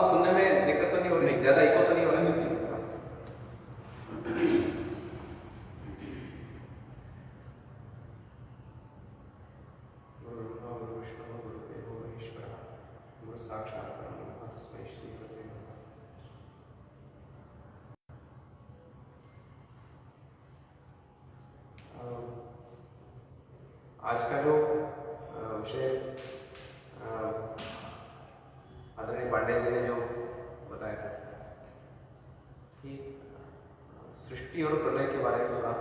आपको सुनने में दिक्कत तो नहीं हो रही, ज्यादा इको तो नहीं हो रहा है? आज का जो विषय आदरणीय पांडे जी ने जो बताया था कि सृष्टि और प्रलय के बारे में थोड़ा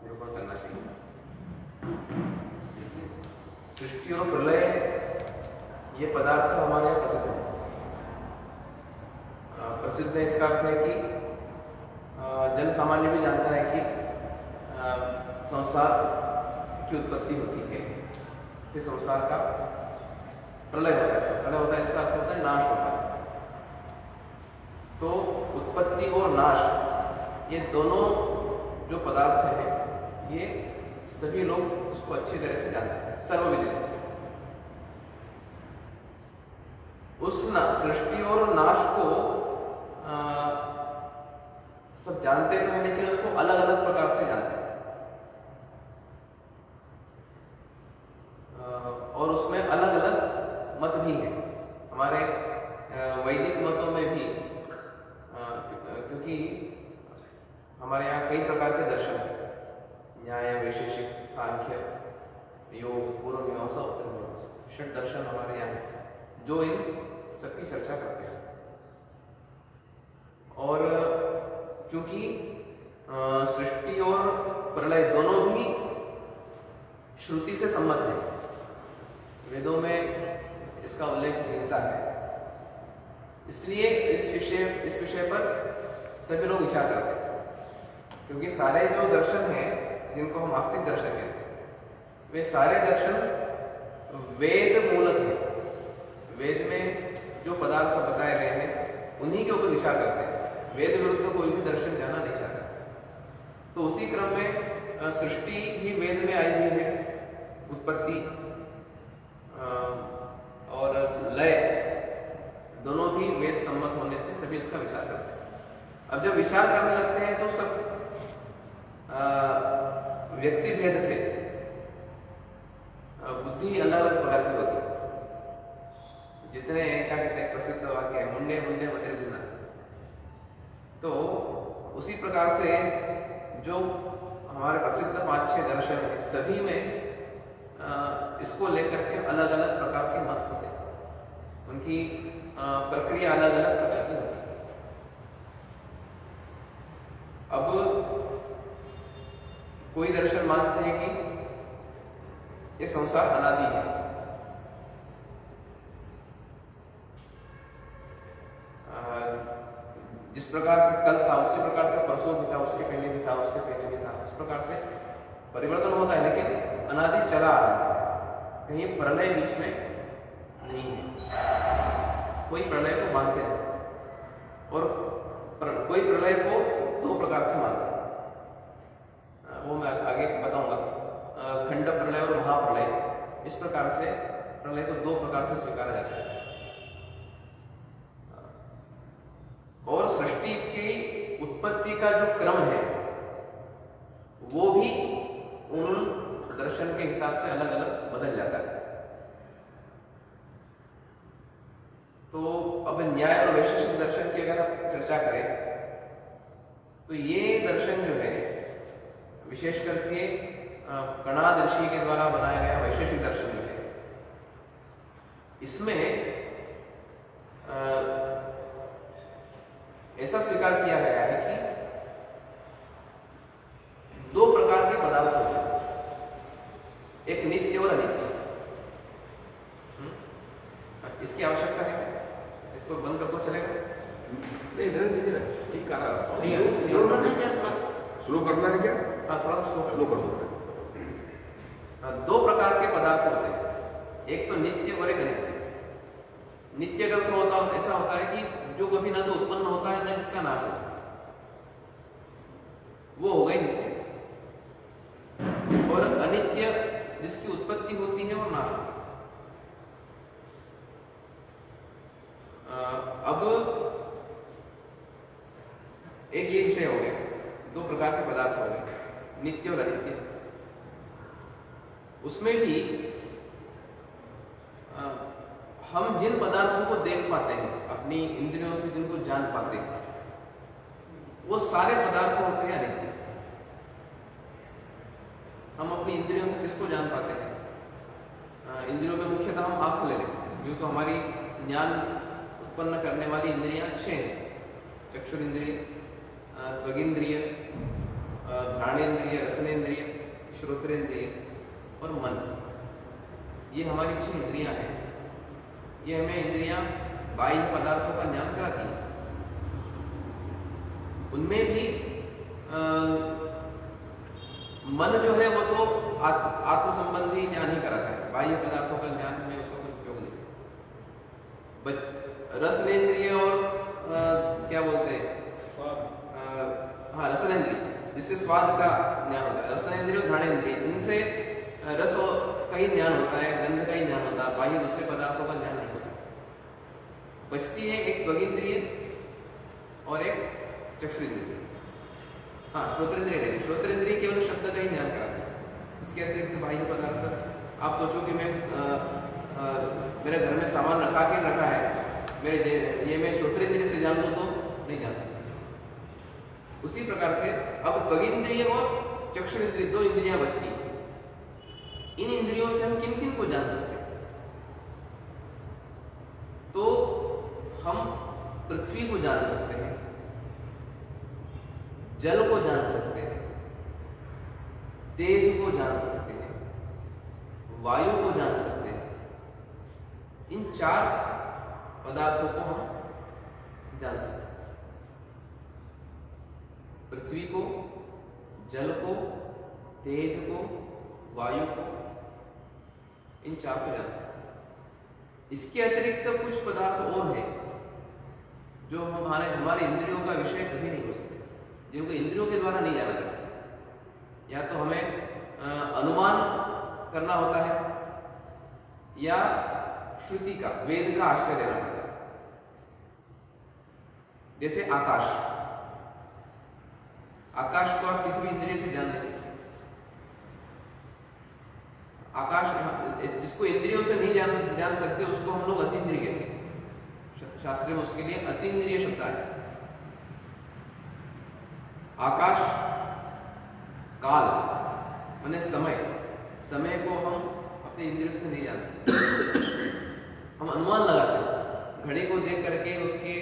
निरूपण करना चाहिए। सृष्टि और प्रलय ये पदार्थ हमारे यहाँ प्रसिद्ध है। प्रसिद्ध है इसका अर्थ है कि जन सामान्य भी जानता है कि संसार की उत्पत्ति होती है, फिर संसार का प्रलय होता है। प्रलय होता है इसका अर्थ होता है नाश होता है। तो उत्पत्ति और नाश ये दोनों जो पदार्थ हैं ये सभी लोग उसको अच्छी तरह से जानते हैं, सर्वविदित। उस सृष्टि और नाश को सब जानते तो हैं, लेकिन उसको अलग अलग प्रकार से जानते हैं और उसमें अलग अलग मत भी हैं। हमारे वैदिक मतों में भी क्योंकि हमारे यहाँ कई प्रकार के दर्शन हैं, न्याय, वैशेषिक, सांख्य, योग, पूर्व मीमांसा, उत्तर मीमांसा, षट दर्शन हमारे यहाँ हैं जो इन सबकी चर्चा करते हैं। और चूंकि सृष्टि और प्रलय दोनों भी श्रुति से सम्मत है, वेदों में इसका उल्लेख मिलता है, इसलिए इस विषय पर सभी लोग विचार करते हैं। क्योंकि सारे जो दर्शन हैं जिनको हम आस्तिक दर्शन कहते हैं, वे सारे दर्शन वेद मूलक हैं। वेद में जो पदार्थ बताए गए हैं उन्हीं के ऊपर विचार करते हैं। वेद विरुद्ध कोई भी दर्शन जाना नहीं चाहता। तो उसी क्रम में सृष्टि भी वेद में आई हुई है, उत्पत्ति और लय दोनों भी वेद सम्मत होने से सभी इसका विचार करते हैं। अब जब विचार करने लगते हैं तो सब व्यक्ति भेद से बुद्धि अलग अलग प्रकार की होती है। जितने क्या कहते हैं प्रसिद्ध वाक्य है, मुंडे मुंडे मते गुना, तो उसी प्रकार से जो हमारे प्रसिद्ध 5-6 दर्शन है सभी में इसको लेकर के अलग अलग प्रकार के मत होते हैं, उनकी प्रक्रिया अलग अलग प्रकार की होती है। अब कोई दर्शन मानते हैं कि ये संसार अनादि है, जिस प्रकार से कल था उसी प्रकार से परसों भी था, उसके पहले भी था, उसके पहले भी था, इस प्रकार से परिवर्तन होता है, लेकिन अनादि चला आ रहा है। कहीं प्रलय बीच में नहीं है। कोई प्रलय को मानते हैं और कोई प्रलय को दो प्रकार से मानते हैं, वो मैं आगे बताऊंगा। खंड प्रलय और महाप्रलय, इस प्रकार से प्रलय को दो प्रकार से स्वीकारा जाता है। और सृष्टि की उत्पत्ति का जो क्रम है वो भी उन दर्शन के हिसाब से अलग अलग बदल जाता है। तो अब न्याय और वैशेषिक दर्शन की अगर आप चर्चा करें तो ये दर्शन जो है विशेष करके कणाद ऋषि के द्वारा बनाया गया वैशेषिक दर्शन जो है, इसमें ऐसा स्वीकार किया गया है कि दो प्रकार के पदार्थ होते हैं, एक नित्य और अनित्य। इसकी आवश्यकता है, इसको बंद कर दो चलेगा? नहीं दीजिए, ठीक कर रहा स्लो करना है क्या? हाँ, थोड़ा सा स्लो कर दो। दो प्रकार के पदार्थ होते हैं, एक तो नित्य और एक अनित्य। नित्य का अर्थ होता ऐसा होता है कि जो कभी न तो उत्पन्न होता है न जिसका नाश होता है, वो हो गई नित्य। और अनित्य जिसकी उत्पत्ति होती है और नाश होता है। अब एक ये विषय हो गया, दो प्रकार के पदार्थ हो गए, नित्य और अनित्य। उसमें भी हम जिन पदार्थों को देख पाते हैं, अपनी इंद्रियों से जिनको जान पाते हैं, वो सारे पदार्थ होते हैं अनित्य। हम अपनी इंद्रियों से किसको जान पाते हैं? इंद्रियों में मुख्यतः हम आंख ले लेते हैं, क्योंकि हमारी ज्ञान उत्पन्न करने वाली इंद्रियां 6 हैं: चक्षुरिंद्रिय, त्वगिंद्रिय, घ्राणेन्द्रिय, रसनेन्द्रिय, श्रोत्रेन्द्रिय और मन। ये हमारी 6 इंद्रियां हैं। ये हमें इंद्रियां बाह्य पदार्थों का ज्ञान कराती हैं। उनमें भी मन जो है वो तो आत्म संबंधी ज्ञान ही कराता है, बाह्य पदार्थों का ज्ञान में उसका कोई उपयोग नहीं। रसनेन्द्रिय और क्या बोलते हैं, हाँ रसनेन्द्रिय, जिससे स्वाद का ज्ञान होता है, रसनेन्द्रिय और घ्राणेन्द्रिय, इनसे रस का ही ज्ञान होता है, गंध का ही ज्ञान होता है, बाह्य दूसरे पदार्थों का ज्ञान नहीं होता। बचती है एक त्वगिंद्रिय और एक चक्षुरिंद्रिय, हाँ श्रोत्रेंद्रिय नहीं, श्रोत्रेंद्रिय केवल शब्द का ही ज्ञान कराता है। इसके अतिरिक्त बाह्य पदार्थ, आप सोचो कि मैं मेरे घर में सामान रखा है, मेरे ये मैं श्रोत्रेंद्रिय से जान लूं तो नहीं जान सकता। उसी प्रकार से अब त्वगिंद्रिय और चक्षुरिंद्रिय 2 इंद्रियां बचती हैं। इन इंद्रियों से हम किन किन को जान सकते हैं? तो हम पृथ्वी को जान सकते हैं, जल को जान सकते हैं, तेज को जान सकते हैं, वायु को जान सकते हैं। इन 4 पदार्थों को हम जान सकते हैं। पृथ्वी को, जल को, तेज को, वायु को, इन 4 को जान सकते हैं। इसके अतिरिक्त कुछ पदार्थ और हैं जो हमारे इंद्रियों का विषय कभी नहीं हो सकते, जिनको इंद्रियों के द्वारा नहीं जाना जा सकता। या तो हमें अनुमान करना होता है, या श्रुति का, वेद का आश्रय लेना होता है। जैसे आकाश को आप किसी भी इंद्रिय से जान नहीं सकते। आकाश जिसको इंद्रियों से नहीं जान सकते, उसको हम लोग अतीन्द्रिय कहते हैं। शास्त्र में उसके लिए अतीन्द्रिय शब्द है। आकाश काल माने समय को हम अपने इंद्रियों से नहीं जान सकते। हम अनुमान लगाते हैं, घड़ी को देख करके, उसके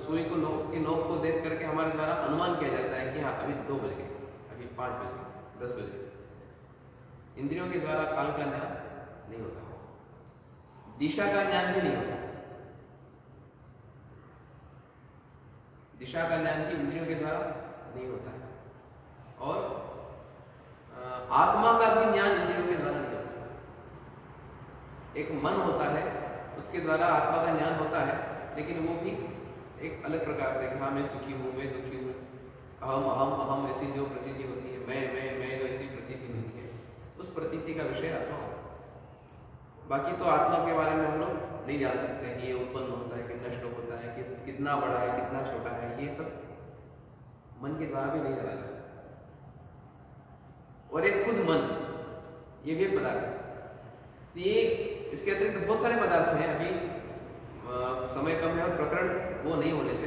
सुई को नोक को देख करके हमारे द्वारा अनुमान किया जाता है कि हाँ अभी 2 बज गए, अभी 5 बज गए, 10 बज गए। इंद्रियों के द्वारा काल का ज्ञान नहीं होता, दिशा का ज्ञान भी नहीं होता। दिशा का ज्ञान भी इंद्रियों के द्वारा नहीं होता है। और आत्मा का भी ज्ञान इंद्रियों के द्वारा नहीं होता। एक मन होता है, उसके द्वारा आत्मा का ज्ञान होता है, लेकिन वो भी एक अलग प्रकार से, हाँ मैं सुखी हूँ, मैं दुखी हूँ, अहम ऐसी जो प्रतीति होती है, मैं जो ऐसी प्रतीति होती है, उस प्रतीति का विषय आत्मा होता है। बाकी तो आत्मा के बारे में हम लोग नहीं जान सकते हैं, ये उत्पन्न होता है कि नष्ट होता है, कि कितना बड़ा है, कितना छोटा है, ये सब मन के द्वारा भी नहीं जाना जा सकता। और एक खुद मन, ये भी एक पदार्थ है। तो ये इसके अतिरिक्त बहुत सारे पदार्थ हैं। अभी समय कम है और प्रकरण वो नहीं होने से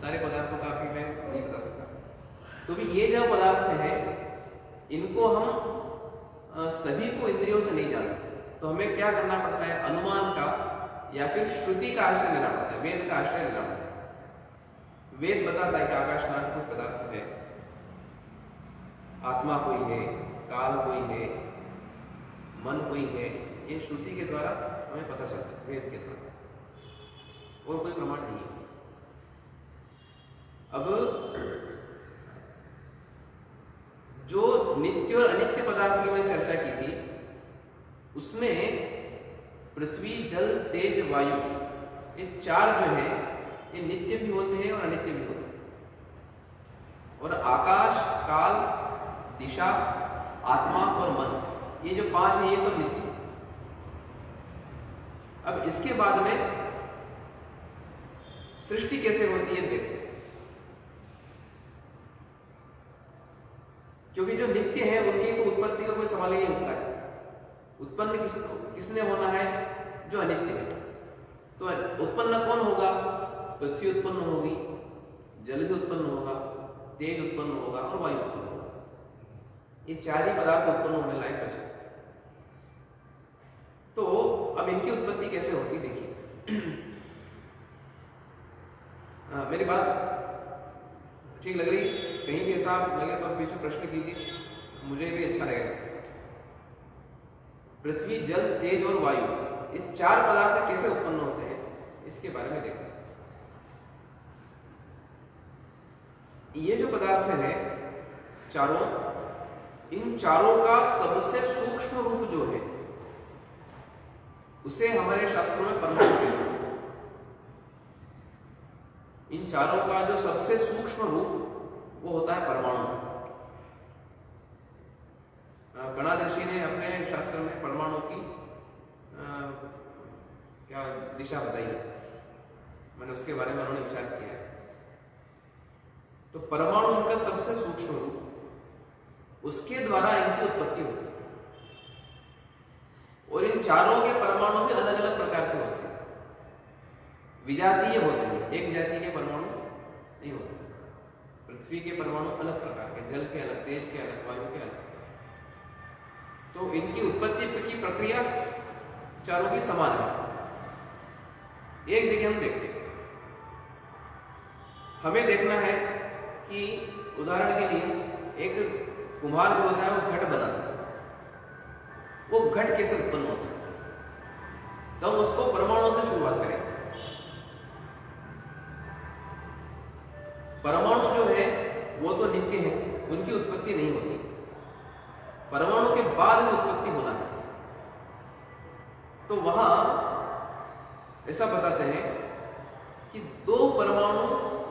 सारे पदार्थों का भी मैं नहीं बता सकता। तो भी ये जो पदार्थ हैं, इनको हम सभी को इंद्रियों से नहीं जान सकते। तो हमें क्या करना पड़ता है? अनुमान का या फिर श्रुति का आश्रय लेना पड़ता है, वेद का आश्रय लेना पड़ता है। वेद बताता है कि आकाश नाम कोई पदार्थ है, आत्मा कोई है, काल कोई है, मन कोई है। ये श्रुति के द्वारा हमें पता चलता है, वेद के द्वारा, और कोई प्रमाण नहीं है। अब जो नित्य और अनित्य पदार्थ की मैंने चर्चा की थी, उसमें पृथ्वी, जल, तेज, वायु, ये 4 जो है ये नित्य भी होते हैं और अनित्य भी होते हैं। और आकाश, काल, दिशा, आत्मा और मन, ये जो 5 है, ये सब नित्य है। अब इसके बाद में सृष्टि कैसे होती है देखते हैं। क्योंकि जो नित्य है उनकी तो उत्पत्ति का कोई सवाल ही नहीं उठता है। उत्पन्न किसने होना है? जो अनित्य है। तो उत्पन्न कौन होगा? पृथ्वी उत्पन्न होगी, जल भी उत्पन्न होगा, तेज उत्पन्न होगा और वायु उत्पन्न होगा। ये चार ही पदार्थ उत्पन्न होने लायक बचे। तो अब इनकी उत्पत्ति कैसे होती देखिए। मेरी बात ठीक लग रही? कहीं भी ऐसा लगे तो आप बीच में प्रश्न कीजिए, मुझे भी अच्छा लगेगा। पृथ्वी, जल, तेज और वायु, ये चार पदार्थ कैसे उत्पन्न होते हैं इसके बारे में देखते हैं। ये जो पदार्थ है चारों, इन चारों का सबसे सूक्ष्म रूप जो है उसे हमारे शास्त्रों में परमाणु कहते हैं। इन चारों का जो सबसे सूक्ष्म रूप वो होता है परमाणु। गणादर्शी ने अपने शास्त्र में परमाणु की क्या दिशा बताई है, मैंने उसके बारे में उन्होंने विचार किया है। तो परमाणु इनका सबसे सूक्ष्म रूप, उसके द्वारा इनकी उत्पत्ति होती है। और इन चारों के परमाणु भी अलग अलग प्रकार के होते हैं, विजातीय होते हैं, एक जाति के परमाणु नहीं होते। पृथ्वी के परमाणु अलग प्रकार के, जल के अलग, तेज के अलग, वायु के अलग। तो इनकी उत्पत्ति की प्रक्रिया चारों की समान है। एक जगह हम देखते हैं, हमें देखना है कि उदाहरण के लिए एक कुम्हार जो होता है वो घट बनाता है, वो घट कैसे उत्पन्न होता है, तो हम उसको परमाणु से शुरुआत करें। परमाणु जो है वो तो नित्य है, उनकी उत्पत्ति नहीं होती। परमाणु के बाद में उत्पत्ति होना है। तो वहां ऐसा बताते हैं कि दो परमाणु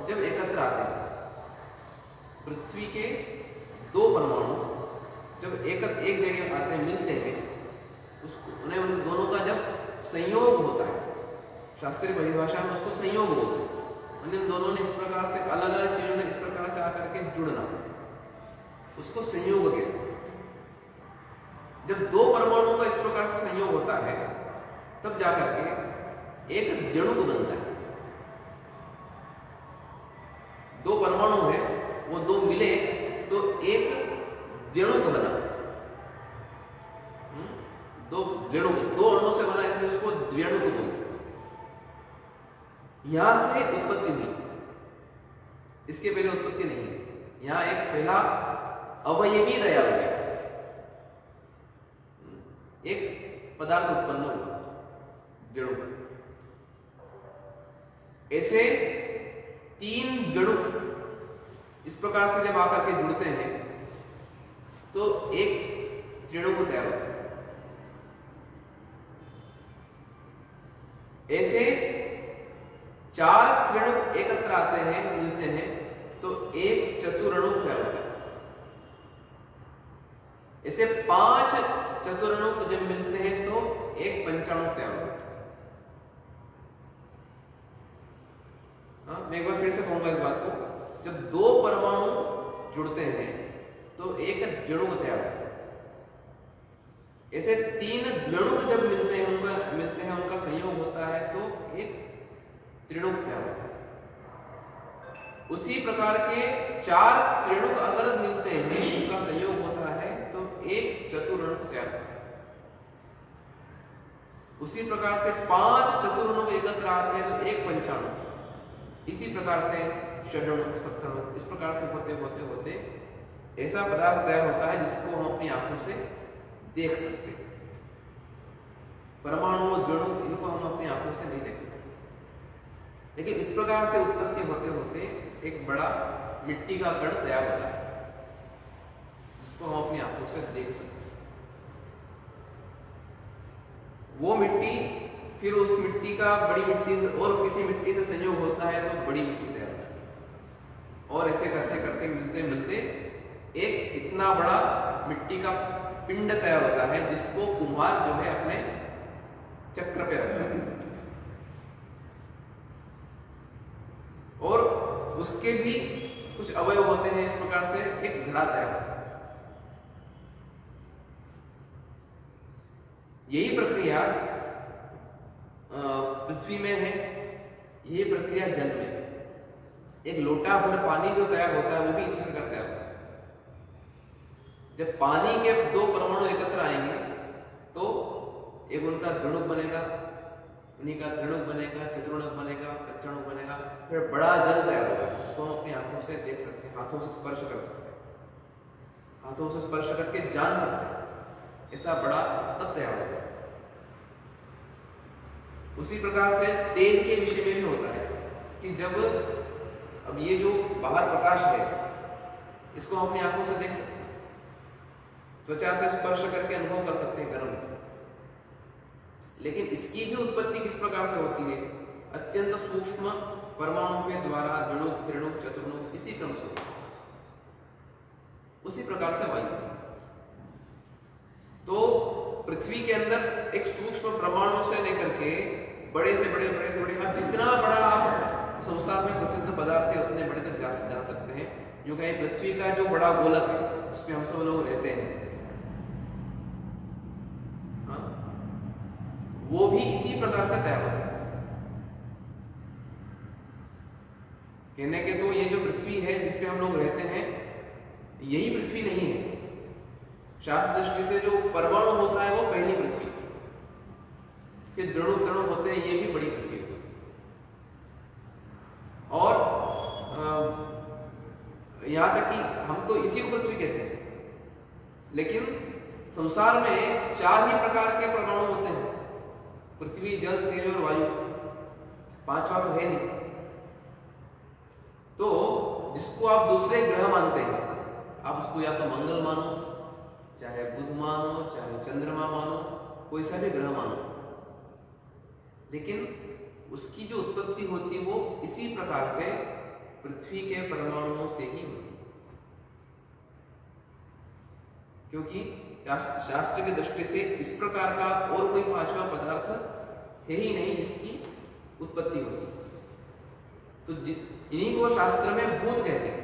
जब एकत्र आते हैं, पृथ्वी के दो परमाणु जब एक जगह आते हैं, मिलते हैं, उन दोनों का जब संयोग होता है, शास्त्रीय परिभाषा में उसको संयोग बोलते हैं। उन दोनों ने इस प्रकार से अलग अलग चीजों ने इस प्रकार से आकर के जुड़ना, उसको संयोग कहते हैं। जब दो परमाणु का इस प्रकार से संयोग होता है तब जाकर के एक जणुक बनता है। दो परमाणु है, वो दो मिले तो एक जणुक बना। दो जणुक, दो अणु से बना, इसलिए उसको द्व्यणुक बोलते। यहां से उत्पत्ति हुई, इसके पहले उत्पत्ति नहीं है। यहां एक पहला अवयवी तैयार हो गया, एक पदार्थ उत्पन्न हुआ, जणुक। ऐसे तीन जणुक इस प्रकार से जब आकर के जुड़ते हैं तो एक त्रिणुक तैयार होता है। ऐसे चार त्रिणुक एकत्र आते हैं, मिलते हैं, तो एक चतुरणुक तैयार होता है। ऐसे पांच चतुरणुक जब मिलते हैं तो एक पंचाणुक तैयार होता है। मैं एक बार फिर से कहूंगा इस बात को, जब दो परमाणु जुड़ते हैं तो एक जणुक तैयार होता है। ऐसे तीन द्विणुक जब मिलते हैं उनका संयोग होता है तो एक त्रिणुक तैयार होता है। उसी प्रकार के चार त्रिणुक अगर मिलते हैं, उनका संयोग होता है तो एक चतुरणुक तैयार होता है। उसी प्रकार से पांच चतुरणुक एकत्र आते हैं तो एक पंचाणुक। इसी प्रकार से षडणुक, सप्तणुक, इस प्रकार से होते होते होते ऐसा पदार्थ तैयार होता है जिसको हम अपनी आंखों से देख सकते हैं। परमाणु, द्विणुक, इनको हम अपनी आंखों से नहीं देख सकते, लेकिन इस प्रकार से उत्पत्ति होते होते एक बड़ा मिट्टी का कण तैयार होता है जिसको हम अपनी आंखों से देख सकते हैं। वो मिट्टी, फिर उस मिट्टी का बड़ी मिट्टी से और किसी मिट्टी से संयोग होता है तो बड़ी मिट्टी तैयार होती है। और ऐसे करते करते मिलते मिलते एक इतना बड़ा मिट्टी का पिंड तैयार होता है जिसको कुम्हार जो है अपने चक्र पे रखता है। उसके भी कुछ अवयव होते हैं। इस प्रकार से एक घड़ा तैयार होता है। यही प्रक्रिया पृथ्वी में है, यही प्रक्रिया जल में है। एक लोटा भर पानी जो तैयार होता है वो भी इसी प्रकार तैयार होता है। जब पानी के दो परमाणु एकत्र आएंगे तो एक उनका द्विणुक बनेगा, उन्हीं का त्रिणुक बनेगा, चतुर्णुक बनेगा, पंचणुक बनेगा, फिर बड़ा जल तैयार होगा जिसको हम अपनी आंखों से देख सकते हैं, हाथों से स्पर्श कर सकते हैं, हाथों से स्पर्श करके जान सकते हैं। ऐसा बड़ा तब तैयार होगा। उसी प्रकार से तेल के विषय में भी होता है कि जब अब ये जो बाहर प्रकाश है इसको हम अपनी आंखों से देख सकते हैं, त्वचा से स्पर्श करके अनुभव कर सकते हैं गर्म, लेकिन इसकी भी उत्पत्ति किस प्रकार से होती है? अत्यंत सूक्ष्म परमाणु के द्वारा द्विणुक, त्रिणुक, चतुर्णुक इसी क्रम से होती है। उसी प्रकार से वायु। तो पृथ्वी के अंदर एक सूक्ष्म परमाणु से लेकर के बड़े से बड़े आप जितना बड़ा आप संसार में प्रसिद्ध पदार्थ है उतने बड़े तक जा सकते हैं। जो कहीं पृथ्वी का जो बड़ा गोलक है जिसमें हम सब लोग रहते हैं, हाँ, वो भी इसी प्रकार से तैयार होता है। कहने के तो ये जो पृथ्वी है जिसपे हम लोग रहते हैं यही पृथ्वी नहीं है। शास्त्र दृष्टि से जो परमाणु होता है वो पहली पृथ्वी, फिर द्विणुक त्रिणुक होते हैं, ये भी बड़ी पृथ्वी है। और यहां तक कि हम तो इसी को पृथ्वी कहते हैं, लेकिन संसार में 4 ही प्रकार के परमाणु होते हैं, पृथ्वी, जल, तेज और वायु। 5वां तो है नहीं। तो जिसको आप दूसरे ग्रह मानते हैं, आप उसको या तो मंगल मानो, चाहे बुध मानो, चाहे चंद्रमा मानो, कोई सा भी ग्रह मानो, लेकिन उसकी जो उत्पत्ति होती वो इसी प्रकार से पृथ्वी के परमाणुओं से ही होती है। क्योंकि शास्त्र की दृष्टि से इस प्रकार का और कोई 5वां पदार्थ है ही नहीं जिसकी उत्पत्ति होती। तो इन्हीं को शास्त्र में भूत कहते हैं।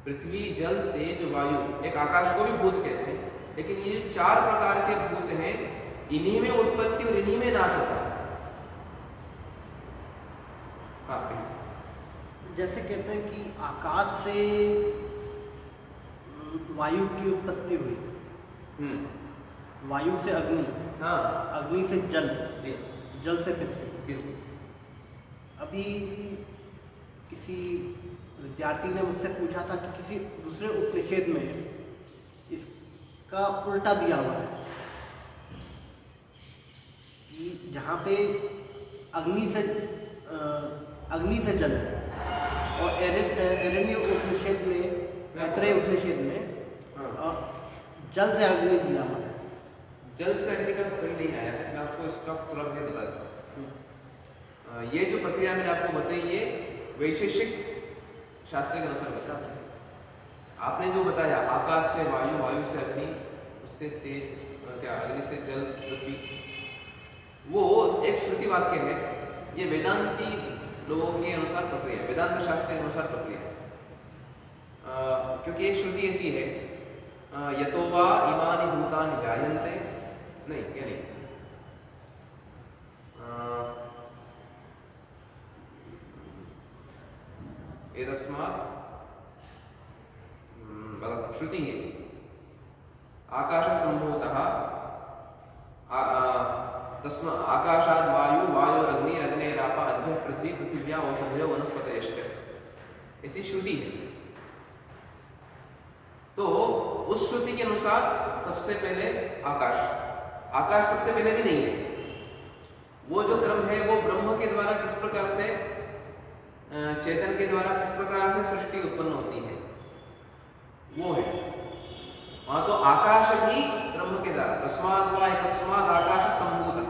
पृथ्वी, जल, तेज, वायु, एक आकाश को भी भूत कहते हैं, लेकिन ये 4 प्रकार के भूत हैं, इन्हीं में उत्पत्ति और इन्हीं में नाश होता है। जैसे कहते हैं कि आकाश से वायु की उत्पत्ति हुई, वायु से अग्नि, हाँ, अग्नि से जल, जी, जल से पृथ्वी। अभी किसी विद्यार्थी ने मुझसे पूछा था कि किसी दूसरे उपनिषद में इसका उल्टा दिया हुआ है कि जहाँ पे अग्नि से जल है, और एरण्य उपनिषद में, मैत्रेय उपनिषद में जल से अग्नि दिया हुआ है। जल से अग्नि का तो कहीं नहीं आया है। मैं आपको इसका थोड़ा भेद बता देता हूँ। ये जो प्रक्रिया मैंने आपको बताई ये वैशेषिक शास्त्र के अनुसार आपने जो बताया, आकाश से वायु, वायु से अग्नि, उससे तेज, क्या अग्नि से जल, पृथ्वी, वो एक श्रुति वाक्य है। ये वेदांती लोगों के अनुसार प्रक्रिया, वेदांत शास्त्र के अनुसार प्रक्रिया, क्योंकि एक श्रुति ऐसी है, यतो वा इमानि भूतानि जायन्ते, नहीं क्या नहीं, एतस्मात् श्रुति है, आकाश संभूतः आकाशाद वायु, वायु अग्नि, अग्निराप, अद्भ्य पृथ्वी, पृथिव्या औषधयो वनस्पतयश्च, ऐसी श्रुति है। तो उस श्रुति के अनुसार सबसे पहले आकाश सबसे पहले भी नहीं है। वो जो क्रम है वो ब्रह्म के द्वारा किस प्रकार से, चेतन के द्वारा किस प्रकार से सृष्टि उत्पन्न होती है वो है। वहां तो आकाश भी ब्रह्म के द्वारा, तस्मात् वा एकस्मात् आकाश संभूतः,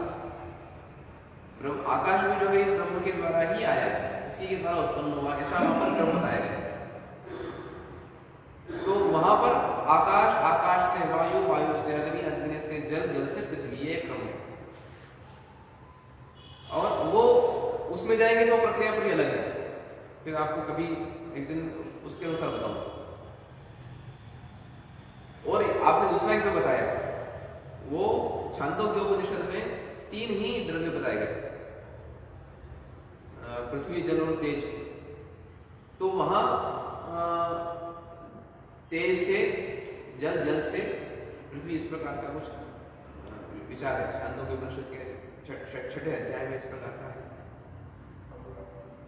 आकाश भी जो है इस ब्रह्म के द्वारा ही आया है, इसी के द्वारा उत्पन्न हुआ, ऐसा वहां पर क्रम बताया गया। तो वहां पर आकाश से वायु, वायु से अग्नि, अग्नि से जल, जल से पृथ्वी, ये क्रम है। और वो उसमें जाएंगे तो प्रक्रिया पूरी अलग है। फिर आपको कभी एक दिन उसके अनुसार बताऊंगा। और आपने दूसरा एक जो बताया वो छांदोग्य उपनिषद में 3 ही द्रव्य बताए गए, पृथ्वी, जल और तेज। तो वहां तेज से जल, जल से पृथ्वी, इस प्रकार का कुछ विचार है छांदोग्य उपनिषद के 6ठे अध्याय में इस प्रकार का है।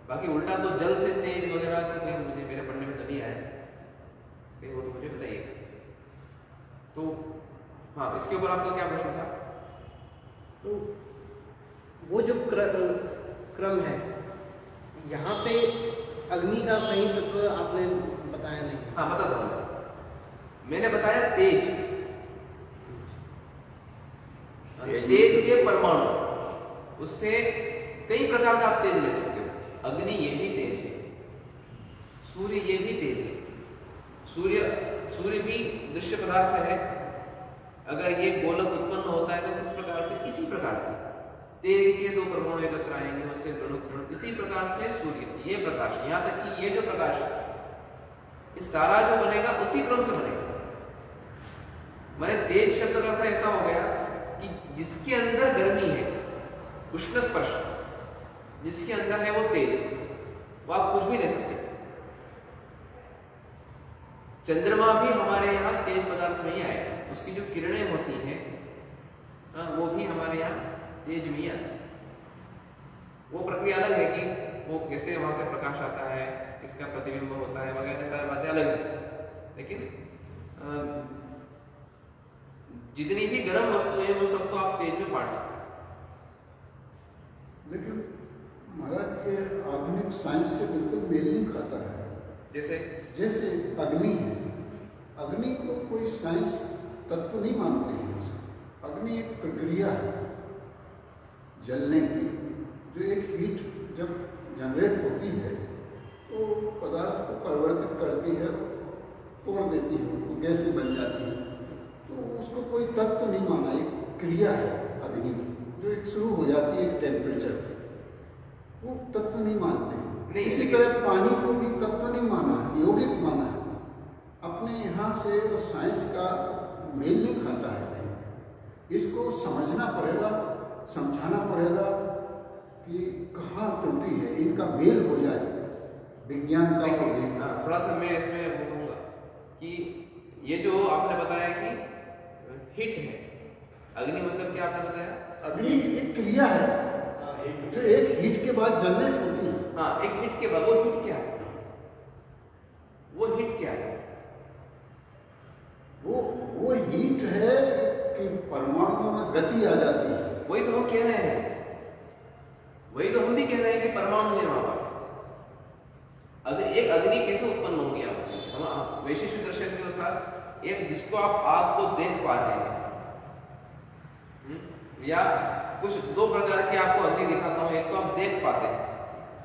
बाकी उल्टा तो जल से तेज वगैरह तो कहीं मुझे मेरे पढ़ने में तो नहीं आया, कहीं वो तो मुझे बताइए। तो हाँ, इसके ऊपर आपका क्या प्रश्न था? तो वो जो क्रम है, यहाँ पे अग्नि का कहीं तत्व आपने बताया नहीं। हाँ, बताता हूँ। मैंने बताया तेज, तेज के परमाणु, उससे कई प्रकार का आप तेज ले सकते हो। अग्नि ये भी तेज है, सूर्य ये भी तेज है। सूर्य भी दृश्य पदार्थ है। अगर ये गोलक उत्पन्न होता है तो इस प्रकार से, इसी प्रकार से तेज के 2 परमाणु एकत्र आएंगे, उससे ध्रुव, इसी प्रकार से सूर्य, ये प्रकाश, यहाँ तक कि ये जो प्रकाश है, ये सारा जो बनेगा उसी क्रम से बनेगा। मैंने तेज शब्द का अर्थ ऐसा हो गया कि जिसके अंदर गर्मी है, उष्ण स्पर्श जिसके अंदर है वो तेज, वो आप कुछ भी ले सकते। चंद्रमा भी हमारे यहाँ तेज पदार्थ में ही आएगा, उसकी जो किरणें होती हैं वो भी हमारे यहाँ तेज में ही आती है। वो प्रक्रिया अलग है कि वो कैसे वहां से प्रकाश आता है, इसका प्रतिबिंब होता है वगैरह, सारी बातें अलग है। लेकिन जितनी भी गर्म वस्तुएं वो सब तो आप तेज में बांट सकते हैं। लेकिन महाराज ये आधुनिक साइंस से बिल्कुल मेल नहीं खाता है। जैसे अग्नि है, अग्नि को कोई साइंस तत्व नहीं मानते हैं उसको। अग्नि एक प्रक्रिया है जलने की, जो एक हीट जब जनरेट होती है तो पदार्थ को परिवर्तित करती है, तोड़ देती है, वो गैसें बन जाती हैं। तो उसको कोई तत्व नहीं माना, एक क्रिया है अग्नि जो एक शुरू हो जाती है एक टेम्परेचर पे, वो तत्व नहीं मानते। इसी तरह पानी को भी तत्व नहीं माना, यौगिक माना है। अपने यहाँ से वो साइंस का मेल नहीं खाता है कहीं। इसको समझना पड़ेगा, समझाना पड़ेगा कि कहाँ त्रुटि है, इनका मेल हो जाए विज्ञान का। थोड़ा सा मैं इसमें बोलूँगा कि ये जो आपने बताया कि हिट है, अग्नि मतलब क्या आपने बताया? अग्नि एक क्रिया है जो एक हीट के बाद जनरेट होती है। हाँ, एक हिट के बाद, वो हिट क्या है? वो हिट क्या है? वो हीट है कि परमाणुओं में गति आ जाती है। वही तो हम कह रहे हैं, वही तो हम भी कह रहे हैं कि परमाणु है वहां पर। एक अग्नि कैसे उत्पन्न होगी? हम वैशिष्ट दर्शन के अनुसार एक जिसको आप आग को देख पा रहे हैं, या कुछ 2 प्रकार की आपको अग्नि दिखाता हूं। एक तो आप देख पाते हैं,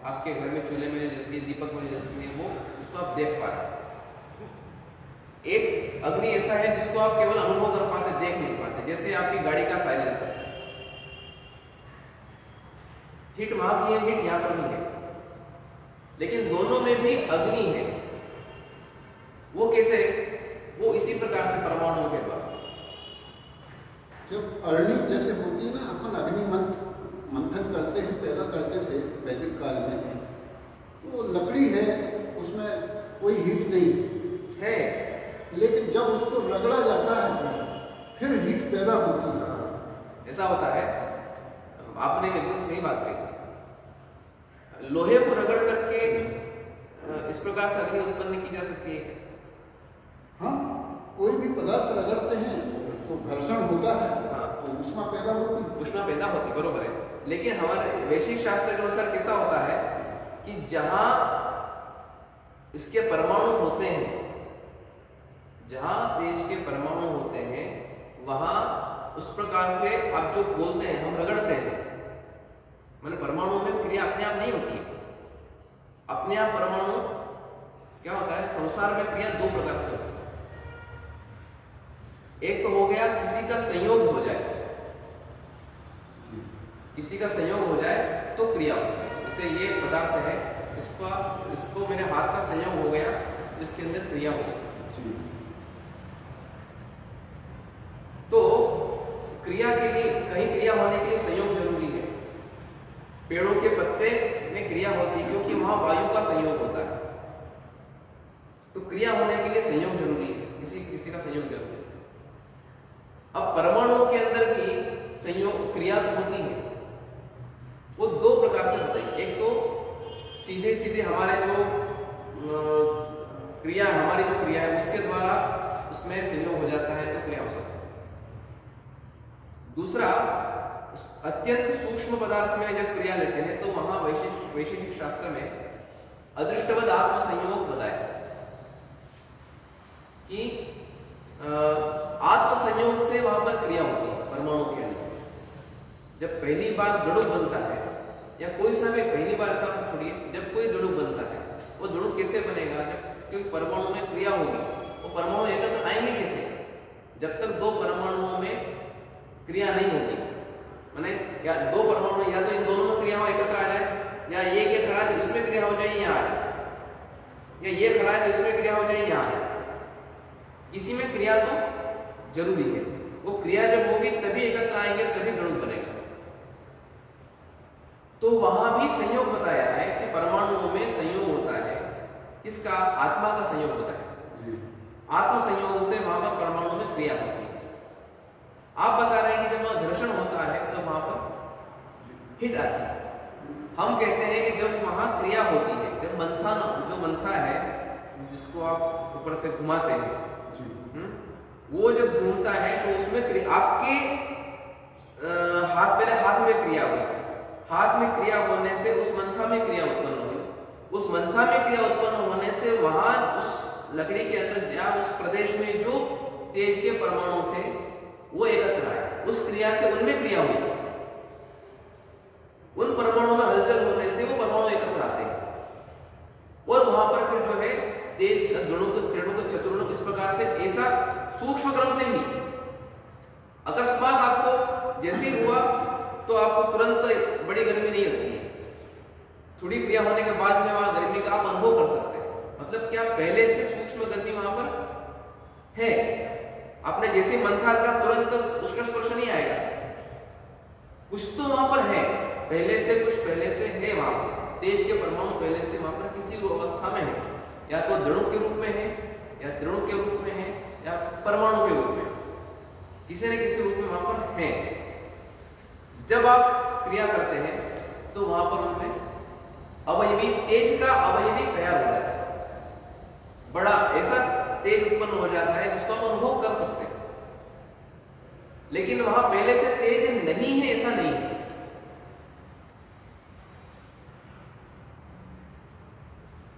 आपके घर में चूल्हे में जलती है, दीपक में जलती है, वो उसको आप देख पा रहे हैं। एक अग्नि ऐसा है जिसको आप केवल अनुभव कर पाते, देख नहीं पाते, जैसे आपकी गाड़ी का साइलेंसर। हीट वहां भी है, हीट यहां पर भी है, लेकिन दोनों में भी अग्नि है। वो कैसे? वो इसी प्रकार से परमाणुओं के द्वारा। जब अग्नि जैसे होती है ना, अपन अग्नि मंथन करते हैं, पैदा करते थे वैदिक काल में, तो लकड़ी है, उसमें कोई हीट नहीं है, लेकिन जब उसको रगड़ा जाता है फिर हीट पैदा होती है। ऐसा होता है। आपने एकदम सही बात कही। लोहे को रगड़ करके इस प्रकार से अग्नि उत्पन्न की जा सकती है। हाँ, कोई भी पदार्थ रगड़ते हैं तो घर्षण होता है, हाँ, तो ऊष्मा पैदा होती है। ऊष्मा पैदा होती है, बरोबर है। लेकिन हमारे वैश्विक शास्त्र के अनुसार कैसा होता है कि जहां इसके परमाणु होते हैं, जहां तेज के परमाणु होते हैं, वहां उस प्रकार से आप जो बोलते हैं, हम रगड़ते हैं, मैंने परमाणुओं में क्रिया अपने आप नहीं होती है। अपने आप परमाणु क्या होता है? संसार में क्रिया 2 प्रकार से होती है। एक तो हो गया किसी का संयोग हो जाए, किसी का संयोग हो जाए तो क्रिया होती है। जैसे ये पदार्थ है, इसको मेरे हाथ का संयोग हो गया, इसके अंदर क्रिया हो गई। तो क्रिया के लिए, कहीं क्रिया होने के लिए संयोग जरूरी है। पेड़ों के पत्ते में क्रिया होती है क्योंकि वहां वायु का संयोग होता है, तो क्रिया होने के लिए संयोग जरूरी है, किसी का संयोग जरूरी है। अब परमाणुओं के अंदर की संयोग क्रिया होती है, वो दो प्रकार से होता है। एक तो सीधे सीधे हमारे जो क्रिया है उसके द्वारा उसमें संयोग हो जाता है, तो क्रिया हो सकती है। दूसरा, अत्यंत सूक्ष्म पदार्थ में जब क्रिया लेते हैं तो वहां वैशेषिक शास्त्र में अदृष्टवद आत्म संयोग बताया कि आत्म संयोग से वहां पर क्रिया होती है परमाणु के अंदर। जब पहली बार दड़ुक बनता है, या कोई समय पहली बार ऐसा छोड़िए, जब कोई दड़ुक बनता है, वो दड़ुक कैसे बनेगा? जब क्योंकि परमाणु में क्रिया होगी, वो परमाणु एकत्र आएंगे कैसे? जब तक दो परमाणुओं में क्रिया नहीं होगी, माने या दो परमाणु, या तो इन दोनों में क्रिया हो एकत्र आ जाए, या ये खड़ा है तो इसमें क्रिया हो जाए यहाँ आ जाए, या ये खड़ा है तो इसमें क्रिया हो जाए यहाँ आ जाए। इसी में क्रिया तो जरूरी है। वो क्रिया जब होगी तभी एकत्र आएंगे, तभी दड़ुक बनेगा। तो वहां भी संयोग बताया है कि परमाणुओं में संयोग होता है, इसका आत्मा का संयोग होता है। आत्म संयोग से वहां पर परमाणु में क्रिया होती है। आप बता रहे हैं कि जब वहां घर्षण होता है तो वहां पर हिट आती है। हम कहते हैं कि जब वहां क्रिया होती है, जब मंथन, जो मंथा है जिसको आप ऊपर से घुमाते हैं, वो जब घूमता है तो उसमें आपके हाथ में क्रिया हुई, हाथ में क्रिया होने से उस मंथा में क्रिया उत्पन्न हुई। उस मंथा में क्रिया उत्पन्न होने से वहां उस लकड़ी के अंदर या उस प्रदेश में जो तेज के परमाणु थे वो एकत्र आए, उस क्रिया से उनमें क्रिया हुई। उन परमाणु में हलचल होने से वो परमाणु एकत्र आते हैं, और वहां पर फिर जो है तेज, द्विणुक, त्रिणुक, चतुर्णुक, इस प्रकार से ऐसा सूक्ष्म क्रम से ही अकस्मात आपको जैसे हुआ तो आपको तुरंत बड़ी गर्मी नहीं लगती है। थोड़ी क्रिया होने के बाद में वहां गर्मी का आप अनुभव कर सकते हैं। मतलब क्या, पहले से सूक्ष्म गर्मी वहां पर है। आपने जैसे मंथन का तुरंत उसका स्पर्श नहीं आएगा, कुछ तो वहां पर है पहले से, कुछ पहले से है वहां पर। तेज के परमाणु पहले से वहां पर किसी अवस्था में है, या तो द्विणुक के रूप में है, या त्रिणुक के रूप में है, या परमाणु के रूप में, किसी न किसी रूप में वहां पर है। जब आप क्रिया करते हैं तो वहां पर उनमें अवयवी, तेज का अवयवी तैयार हो जाता है, बड़ा ऐसा तेज उत्पन्न हो जाता है जिसको आप अनुभव कर सकते हैं। लेकिन वहां पहले से तेज नहीं है ऐसा नहीं है।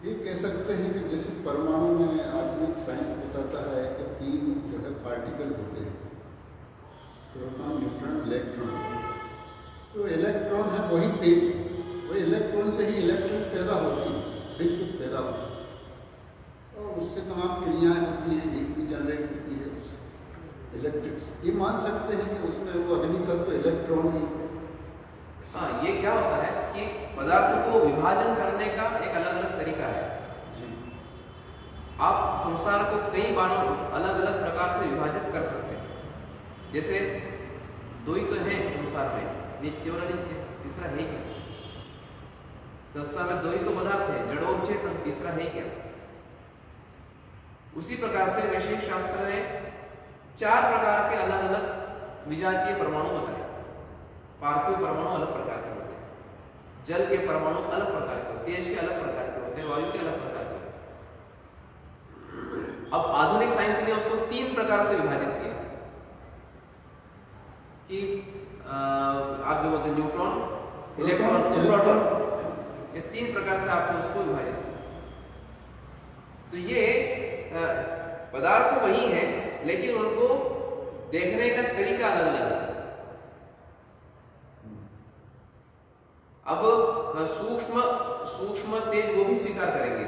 ये कह सकते हैं कि जैसे परमाणु में आधुनिक साइंस बताता है कि 3 जो है पार्टिकल होते हैं, प्रोटॉन, न्यूट्रॉन, इलेक्ट्रॉन। तो इलेक्ट्रॉन है वही तेज, वही इलेक्ट्रॉन से ही इलेक्ट्रॉन पैदा होती है, विद्युत पैदा होती है, और उससे तमाम क्रियाएं होती हैं, हीट भी जनरेट होती है इलेक्ट्रिक। ये मान सकते हैं कि उसमें वो अग्नि तत्व तो इलेक्ट्रॉन ही। हाँ, ये क्या होता है कि पदार्थ को विभाजन करने का एक अलग अलग तरीका है जी। आप संसार को कई बारों अलग अलग प्रकार से विभाजित कर सकते हैं। जैसे दो ही तो है संसार में, नित्य और अनित्य, तीसरा है क्या? संसार में दो ही तो पदार्थ है, जड़ और चेतन, तीसरा है क्या? उसी प्रकार से वैशेषिक शास्त्र ने 4 प्रकार के अलग अलग विजातीय परमाणु बताए। पार्थिव परमाणु अलग प्रकार के होते हैं, जल के परमाणु अलग प्रकार के होते हैं, तेज के अलग प्रकार के होते हैं, वायु के अलग प्रकार के होते हैं। अब आधुनिक साइंस ने उसको 3 प्रकार से विभाजित किया कि आप जो बोलते हैं न्यूट्रॉन, इलेक्ट्रॉन, प्रोटॉन, ये 3 प्रकार से आपने उसको विभाजित किया। तो ये पदार्थ वही है, लेकिन उनको देखने का तरीका अलग अलग है। अब सूक्ष्म तेज वो भी स्वीकार करेंगे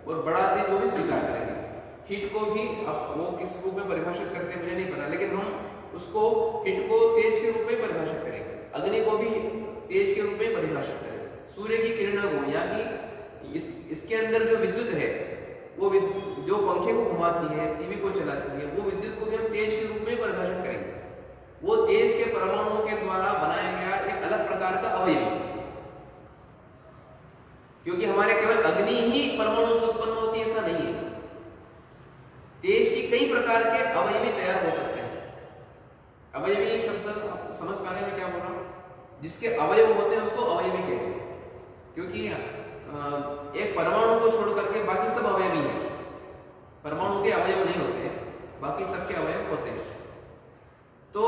और बड़ा तेज वो भी स्वीकार करेंगे। हीट को भी अब वो किस रूप में परिभाषित करते हैं मुझे नहीं पता, लेकिन हम उसको हीट को तेज के रूप में परिभाषित करेंगे, अग्नि को भी तेज के रूप में परिभाषित करेंगे, सूर्य की किरणों को, या कि इसके अंदर जो विद्युत है, वो जो पंखे को घुमाती है, टीवी को चलाती है, वो विद्युत को भी हम तेज के रूप में परिभाषित करेंगे। वो तेज के परमाणुओं के द्वारा बनाया गया एक अलग प्रकार का अवयव, क्योंकि हमारे केवल अग्नि ही परमाणु से उत्पन्न होती है ऐसा नहीं है। तेज की कई प्रकार के अवयवी तैयार हो सकते हैं। अवयवी शब्द आप समझ पा रहे हैं मैं क्या बोल रहा हूं? जिसके अवयव होते हैं उसको अवयवी कहते हैं, क्योंकि एक परमाणु को छोड़ करके बाकी सब अवयवी हैं। परमाणु के अवयव नहीं होते हैं, बाकी सबके अवयव होते हैं। तो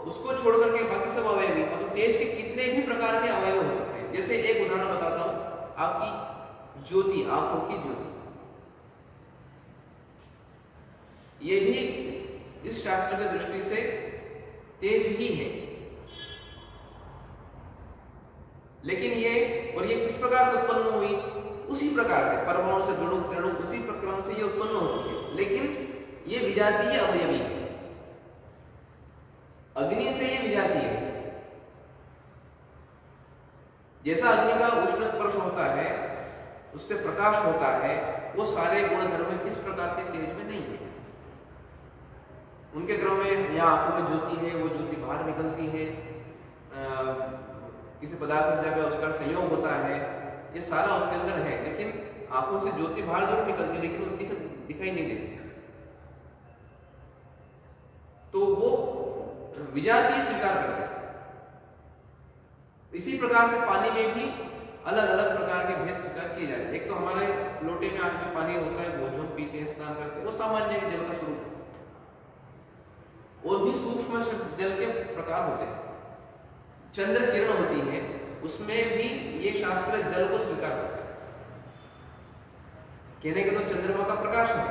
उसको छोड़ करके बाकी सब अवयवी, तो तेज के कितने भी प्रकार के अवयव हो सकते हैं। जैसे एक उदाहरण बताता हूं, आपकी ज्योति, आंखों की ज्योति, ये भी इस शास्त्र की दृष्टि से तेज ही है। लेकिन ये किस प्रकार से उत्पन्न हुई? उसी प्रकार से, परमाणु से गुणु त्रिणु, उसी प्रक्रम से ये उत्पन्न होती है, लेकिन ये विजातीय अवयवी है। अग्नि से ये विजातीय है। जैसा अग्नि का उष्ण स्पर्श होता है, उससे प्रकाश होता है, वो सारे गुण धर्म इस प्रकार के तेज में नहीं है। उनके क्रम में यहाँ आंखों में ज्योति है, वो ज्योति बाहर निकलती है, किसी पदार्थ से जाकर उसका संयोग होता है, ये सारा उसके अंदर है। लेकिन आंखों से ज्योति बाहर जरूर निकलती है, लेकिन वो दिखाई नहीं देती। तो वो विजातीय स्वीकार करते हैं। इसी प्रकार से पानी में भी अलग अलग प्रकार के भेद स्वीकार किए जाते हैं। एक तो हमारे लोटे में आंख में पानी होता है, भोजन पीते हैं, स्नान करते हैं, वो सामान्य जल का स्वरूप है। और भी सूक्ष्म जल के प्रकार होते हैं। चंद्र किरण होती है, उसमें भी ये शास्त्र जल को स्वीकार करता है। कहने के तो चंद्रमा का प्रकाश है,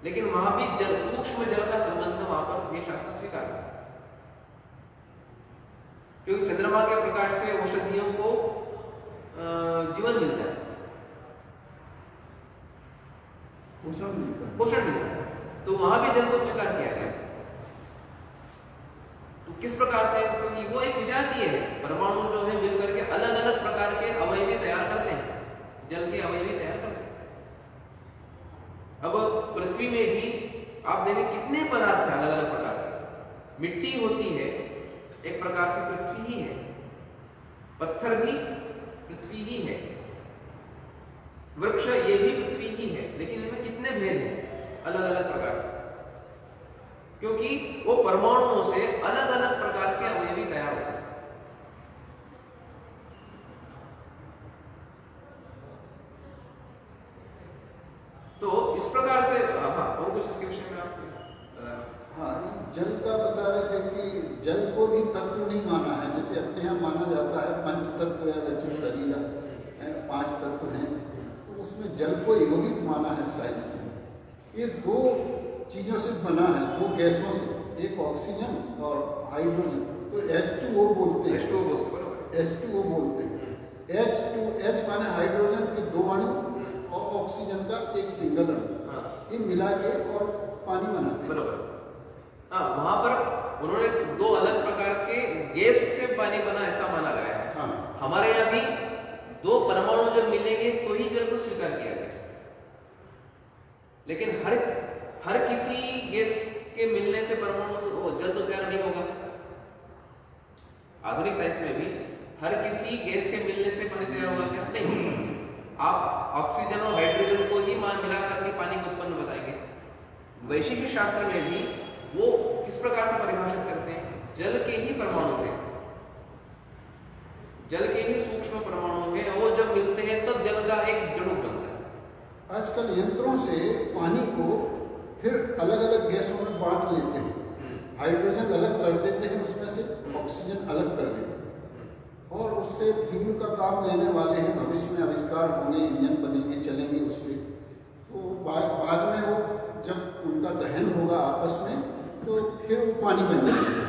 लेकिन वहां भी जल, सूक्ष्म जल का संबंध वहां पर ये शास्त्र स्वीकार करता है। क्योंकि चंद्रमा के प्रकाश से औषधियों को जीवन मिलता है, पोषण मिलता है। तो वहां भी जल को स्वीकार किया गया। तो किस प्रकार से? क्योंकि वो एक विजातीय है। परमाणु जो है मिलकर के अलग अलग प्रकार के अवयवी तैयार करते हैं, जल के अवयवी तैयार करते हैं। अब पृथ्वी में भी आप देखें कितने पदार्थ हैं अलग अलग प्रकार के। मिट्टी होती है, एक प्रकार की पृथ्वी ही है। पत्थर भी पृथ्वी ही है। वृक्ष ये भी पृथ्वी ही है, लेकिन इनमें कितने भेद हैं अलग अलग प्रकार से, क्योंकि वो परमाणुओं से अलग अलग प्रकार के अवयवी तैयार होते हैं। तो इस प्रकार से हाँ, और कुछ इसके विषय में आप हाँ, जल का बता रहे थे कि जल को भी तत्व नहीं माना है। जैसे अपने यहाँ माना जाता है पंच तत्व या रचित शरीर, 5 तत्व हैं, तो उसमें जल को यौगिक माना है साइंस में। ये 2 चीजों से बना है, 2 गैसों से, एक ऑक्सीजन और हाइड्रोजन। तो H2O बोलते हैं, H2O बोलते हैं। H माने हाइड्रोजन के 2 अणु और ऑक्सीजन का एक सिंगल अणु, ये मिला के और पानी बनाते हैं। बराबर। हाँ, वहां पर उन्होंने 2 अलग प्रकार के गैस से पानी बना ऐसा माना गया है। हाँ। हमारे यहाँ भी 2 परमाणु जब मिलेंगे तो ही जल को स्वीकार किया गया। लेकिन हर किसी गैस के मिलने से परमाणु जल तो तैयार नहीं होगा। आधुनिक साइंस में भी हर किसी गैस के मिलने से पानी तैयार होगा क्या? नहीं। आप ऑक्सीजन और हाइड्रोजन को ही मिला करके पानी को उत्पन्न बताएंगे। वैशिष्ट शास्त्र में भी वो किस प्रकार से परिभाषित करते हैं? जल के ही परमाणु हैं, जल के ही सूक्ष्म परमाणु हैं, और वो जब मिलते हैं तब जल का एक जड़ुक बनता है। आजकल यंत्रों से पानी को फिर अलग अलग गैसों में बांट लेते हैं। हाइड्रोजन अलग कर देते हैं उसमें से, ऑक्सीजन अलग कर देते हैं, और उससे फ्यूल का काम लेने वाले हैं। भविष्य में आविष्कार होंगे, इंजन बनेंगे, चलेंगे उससे। तो बाद में वो जब उनका दहन होगा आपस में, तो फिर वो पानी बन जाएगा।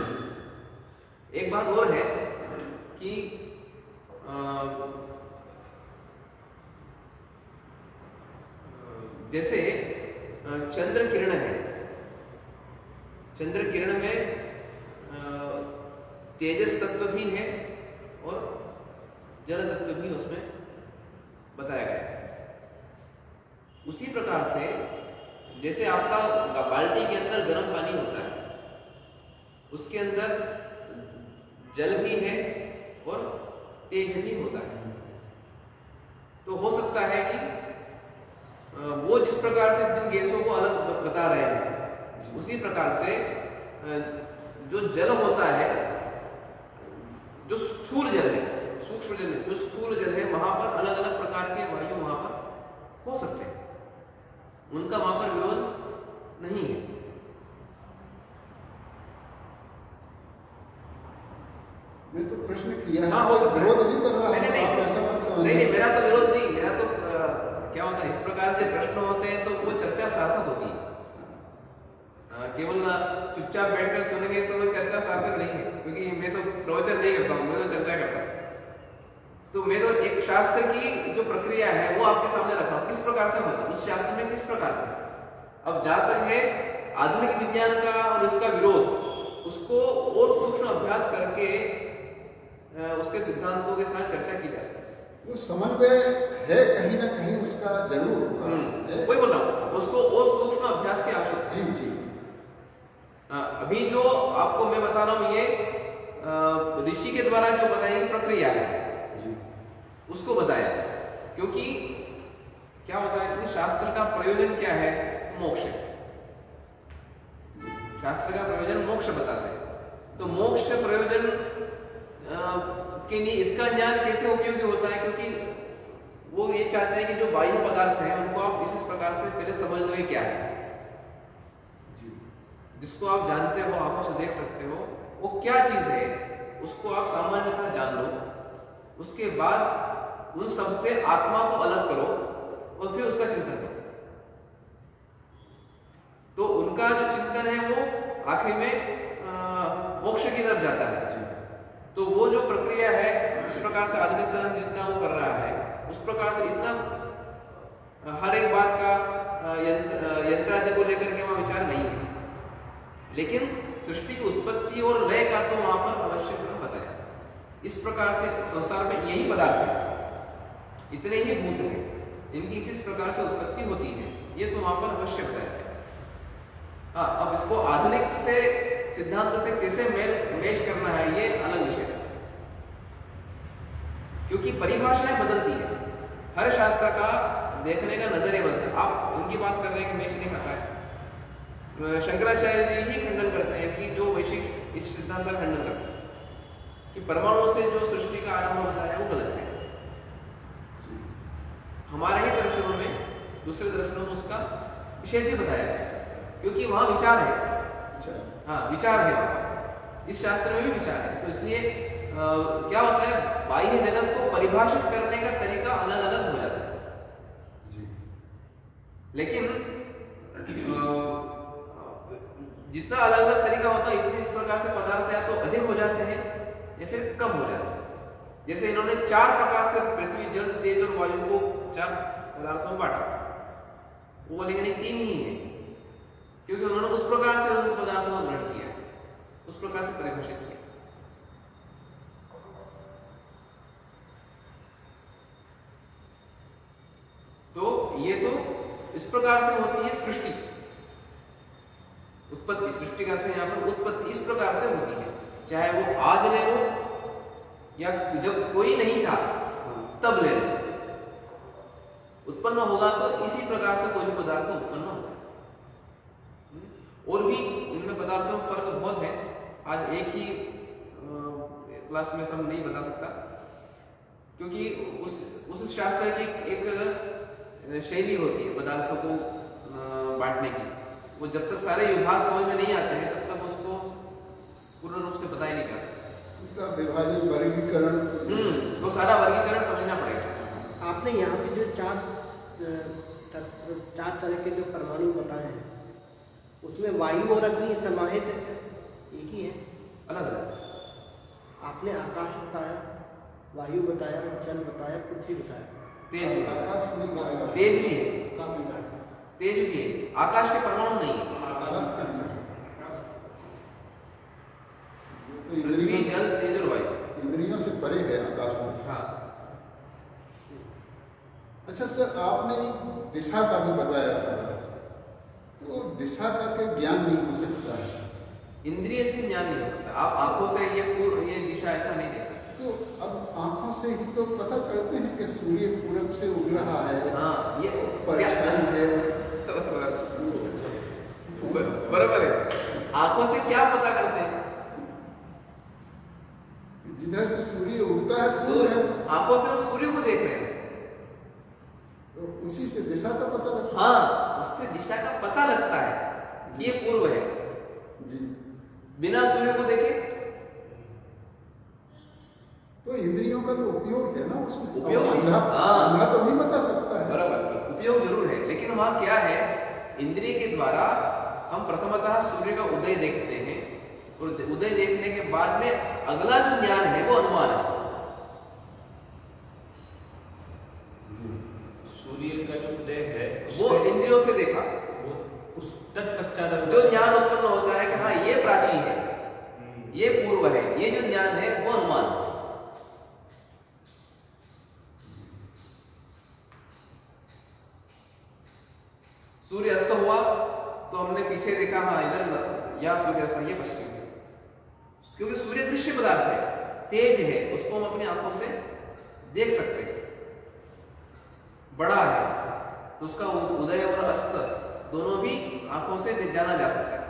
एक बात और है कि जैसे चंद्र किरण है, चंद्र किरण में तेजस तत्व भी है और जल तत्व भी उसमें बताया गया है। उसी प्रकार से जैसे आपका बाल्टी के अंदर गर्म पानी होता है, उसके अंदर जल भी है और तेज भी होता है। तो हो सकता है कि वो जिस प्रकार से जिन गैसों को अलग बता रहे हैं, उसी प्रकार से जो जल होता है, जो स्थूल जल है, सूक्ष्म जल है, जो स्थूल जल है, वहां पर अलग अलग प्रकार के वायु वहां पर हो सकते हैं, उनका वहां पर विरोध नहीं है। मैं तो प्रश्न किया है, हाँ, हो सकता है। विरोध नहीं कर रहा हूं, नहीं, आप ऐसा मत समझिए। नहीं, मेरा तो विरोध नहीं, मेरा तो क्या होता है, इस प्रकार के प्रश्न होते हैं तो वो चर्चा सार्थक होती है। केवल चुपचाप बैठकर सुनेंगे तो वो चर्चा सार्थक नहीं है, क्योंकि मैं तो प्रवचन नहीं करता हूँ, मैं तो चर्चा करता हूँ। तो मैं तो एक शास्त्र की जो प्रक्रिया है वो आपके सामने रखा हूँ, किस प्रकार से होता है, उस शास्त्र में किस प्रकार से। अब जहां तक है आधुनिक विज्ञान का और इसका विरोध, उसको और सूक्ष्म अभ्यास करके उसके सिद्धांतों के साथ चर्चा की जा सकती है। वो समन्वय है कहीं ना कहीं उसका जरूर है। वही बोल रहा हूँ, उसको और सूक्ष्म अभ्यास की आवश्यकता है। जी। अभी जो आपको मैं बता रहा हूँ, ये ऋषि के द्वारा जो बताई गई प्रक्रिया है जी, उसको बताया, क्योंकि क्या होता है कि शास्त्र का प्रयोजन क्या है, मोक्ष है। शास्त्र का प्रयोजन मोक्ष बताता है। तो मोक्ष प्रयोजन के लिए इसका ज्ञान कैसे उपयोगी होता है, क्योंकि वो ये चाहते हैं कि जो बाह्य पदार्थ हैं उनको आप इस प्रकार से पहले समझ लो ये क्या है, जिसको आप जानते हो, आंखों से देख सकते हो, वो क्या चीज है, उसको आप सामान्यतः जान लो। उसके बाद उन सब से आत्मा को अलग करो और फिर उसका चिंतन करो। तो उनका जो चिंतन है वो आखिर में मोक्ष की तरफ जाता है। तो वो जो प्रक्रिया है, इस प्रकार से आधुनिक साधन जितना वो कर रहा है, उस प्रकार से इतना हर एक बात का यंत्र आदि को लेकर के वहां विचार नहीं है, लेकिन सृष्टि की उत्पत्ति और लय का तो वहां पर अवश्य बताया। इस प्रकार से संसार में यही पदार्थ है, इतने ही भूत हैं, इनकी इस प्रकार से उत्पत्ति होती है, ये तो वहां पर अवश्य बताया। हाँ, अब इसको आधुनिक से सिद्धांत से कैसे मैच करना है, ये अलग विषय है, क्योंकि परिभाषाएं बदलती है, हर शास्त्र का देखने का नजरिया बदलता है। आप उनकी बात कर रहे हैं कि मैच नहीं खाता है, शंकराचार्य जी ही खंडन करते हैं कि जो वैश्विक इस सिद्धांत का खंडन करते हैं कि परमाणु से जो सृष्टि का आरंभ होता है वो गलत है। हमारे ही दर्शनों में, दूसरे दर्शनों में उसका निषेध भी बताया है, क्योंकि वहां विचार है। हाँ, विचार है वहां, इस शास्त्र में भी विचार है। तो इसलिए क्या होता है, बाह्य जगत को परिभाषित करने का तरीका अलग अलग हो जाता है जी। लेकिन जितना अलग अलग तरीका होता है, इतने इस प्रकार से पदार्थ या तो अधिक हो जाते हैं या फिर कम हो जाते हैं। जैसे इन्होंने 4 प्रकार से पृथ्वी, जल, तेज और वायु को 4 पदार्थों में बांटा, वो लेकिन 3 ही है, क्योंकि उन्होंने उस प्रकार से उन पदार्थों को ग्रहण किया, उस प्रकार से परिभाषित किया। तो ये तो इस प्रकार से होती है सृष्टि, उत्पत्ति। सृष्टि करते हैं यहाँ पर उत्पत्ति इस प्रकार से होती है, चाहे वो आज ले लो या जब कोई नहीं था तब ले लो, उत्पन्न होगा तो इसी प्रकार से कोई भी पदार्थ उत्पन्न होगा। और भी इनमें पदार्थों में फर्क बहुत है, आज एक ही क्लास में सब नहीं बता सकता, क्योंकि उस शास्त्र की एक शैली होती है पदार्थों को बांटने की। वो जब तक सारे विभाग समझ में नहीं आते हैं तब तक उसको पूर्ण रूप से बता ही नहीं जा सकता। विभाजन, वर्गीकरण, वो सारा वर्गीकरण समझना पड़ेगा। आपने यहाँ पे जो चार तरह के जो परमाणु बताए हैं, उसमें वायु और अग्नि समाहित एक ही है, अलग अलग। आपने आकाश बताया, वायु बताया, जल बताया, पृथ्वी बताया, तेज भी है, तेज भी है, आकाश के परमाणु नहीं है। पृथ्वी, जल, तेज और वायु इंद्रियों से परे है आकाश में। हाँ, अच्छा सर, आपने दिशा का भी बताया था, तो दिशा का क्या ज्ञान नहीं हो सकता है? इंद्रिय से ज्ञान नहीं हो सकता। आप आंखों से ये दिशा ऐसा नहीं देख सकते। तो अब आंखों से ही तो पता करते हैं कि सूर्य पूरब से उग रहा है। हाँ, ये परछाई है। बराबर है। आंखों से क्या पता करते हैं? जिधर से सूर्य उगता है पूर्व सूर्य, है, आंखों से हम सूर्य को देख रहे हैं। तो उसी से दिशा का पता लगता हाँ, उससे दिशा का पता लगता है ये पूर्व है। है जी। बिना सूर्य को देखे तो इंद्रियों का तो उपयोग है ना उसमें। उपयोग अब अंधा हाँ। अंधा तो नहीं बता सकता है। बराबर, उपयोग जरूर है, लेकिन वहां क्या है, इंद्रिय के द्वारा हम प्रथमतः सूर्य का उदय देखते हैं, और उदय देखने के बाद में अगला जो ज्ञान है वो अनुमान है। सूर्य का जो उदय है वो इंद्रियों से देखा, वो उस तत्पश्चात जो ज्ञान उत्पन्न होता है कि हाँ ये प्राचीन है, ये पूर्व है, ये जो ज्ञान है वो अनुमान है। सूर्य अस्त हुआ तो हमने पीछे देखा, हाँ इधर या सूर्य अस्त, ये पश्चिम है, क्योंकि सूर्य दृश्य पदार्थ है, तेज है, उसको हम अपनी आंखों से देख सकते हैं। बड़ा है तो उसका उदय और अस्त दोनों भी आंखों से जाना जा सकता है।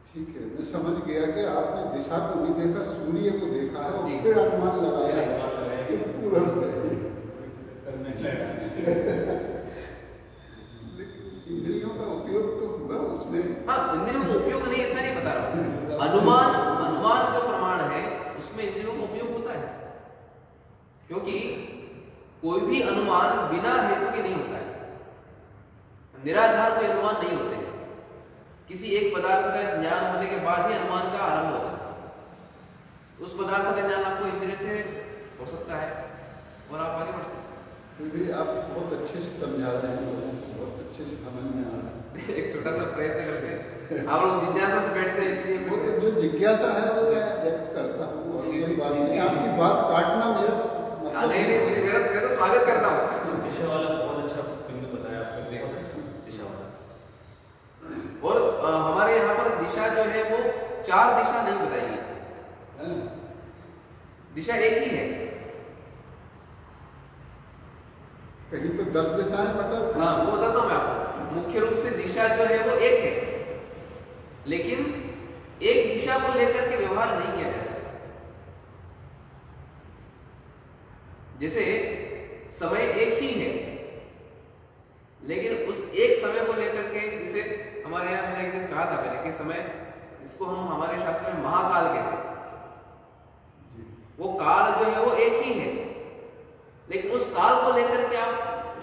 ठीक है, मैं समझ गया कि आपने दिशा को नहीं देखा, सूर्य को देखा है जी। और फिर अनुमान लगाया है कि पूरब है। लेकिन इंद्रियों का उपयोग तो हुआ उसमें। हाँ, इंद्रियों का उपयोग नहीं, ऐसा नहीं बता रहा हूं। अनुमान जो प्रमाण है उसमें इंद्रियों का उपयोग होता है, क्योंकि कोई भी अनुमान बिना हेतु के नहीं होता है। निराधार कोई अनुमान नहीं होते हैं। किसी एक पदार्थ का ज्ञान होने के बाद ही अनुमान का आरंभ होता है। उस पदार्थ का ज्ञान आपको इंद्रिय से हो सकता है और आप आगे बढ़ते हैं। फिर भी आप बहुत अच्छे से समझा रहे हैं, लोगों को बहुत अच्छे से समझ में आ रहा है। एक छोटा सा प्रयत्न करते हैं, आप लोग जिज्ञासा से बैठते हैं इसलिए वो तो जो जिज्ञासा है वो मैं व्यक्त करता हूँ, और कोई बात नहीं। आपकी बात काटना मेरा मतलब नहीं, मैं तो स्वागत करता हूँ। दिशा वाला बहुत अच्छा बिंदु बताया आपने, दिशा वाला। और हमारे यहाँ पर दिशा जो है वो 4 दिशा नहीं बताई है, दिशा एक ही है। कहीं तो 10 दिशाएं बता। हाँ, वो बताता हूँ मैं आपको। मुख्य रूप से दिशा जो है वो एक है, लेकिन एक दिशा को लेकर के व्यवहार नहीं किया जा सकता। जैसे समय एक ही है, लेकिन उस एक समय को लेकर के, जैसे हमारे यहाँ मैंने एक दिन कहा था पहले कि समय, इसको हम हमारे शास्त्र में महाकाल कहते हैं। वो काल जो है वो एक ही है, लेकिन उस काल को लेकर के आप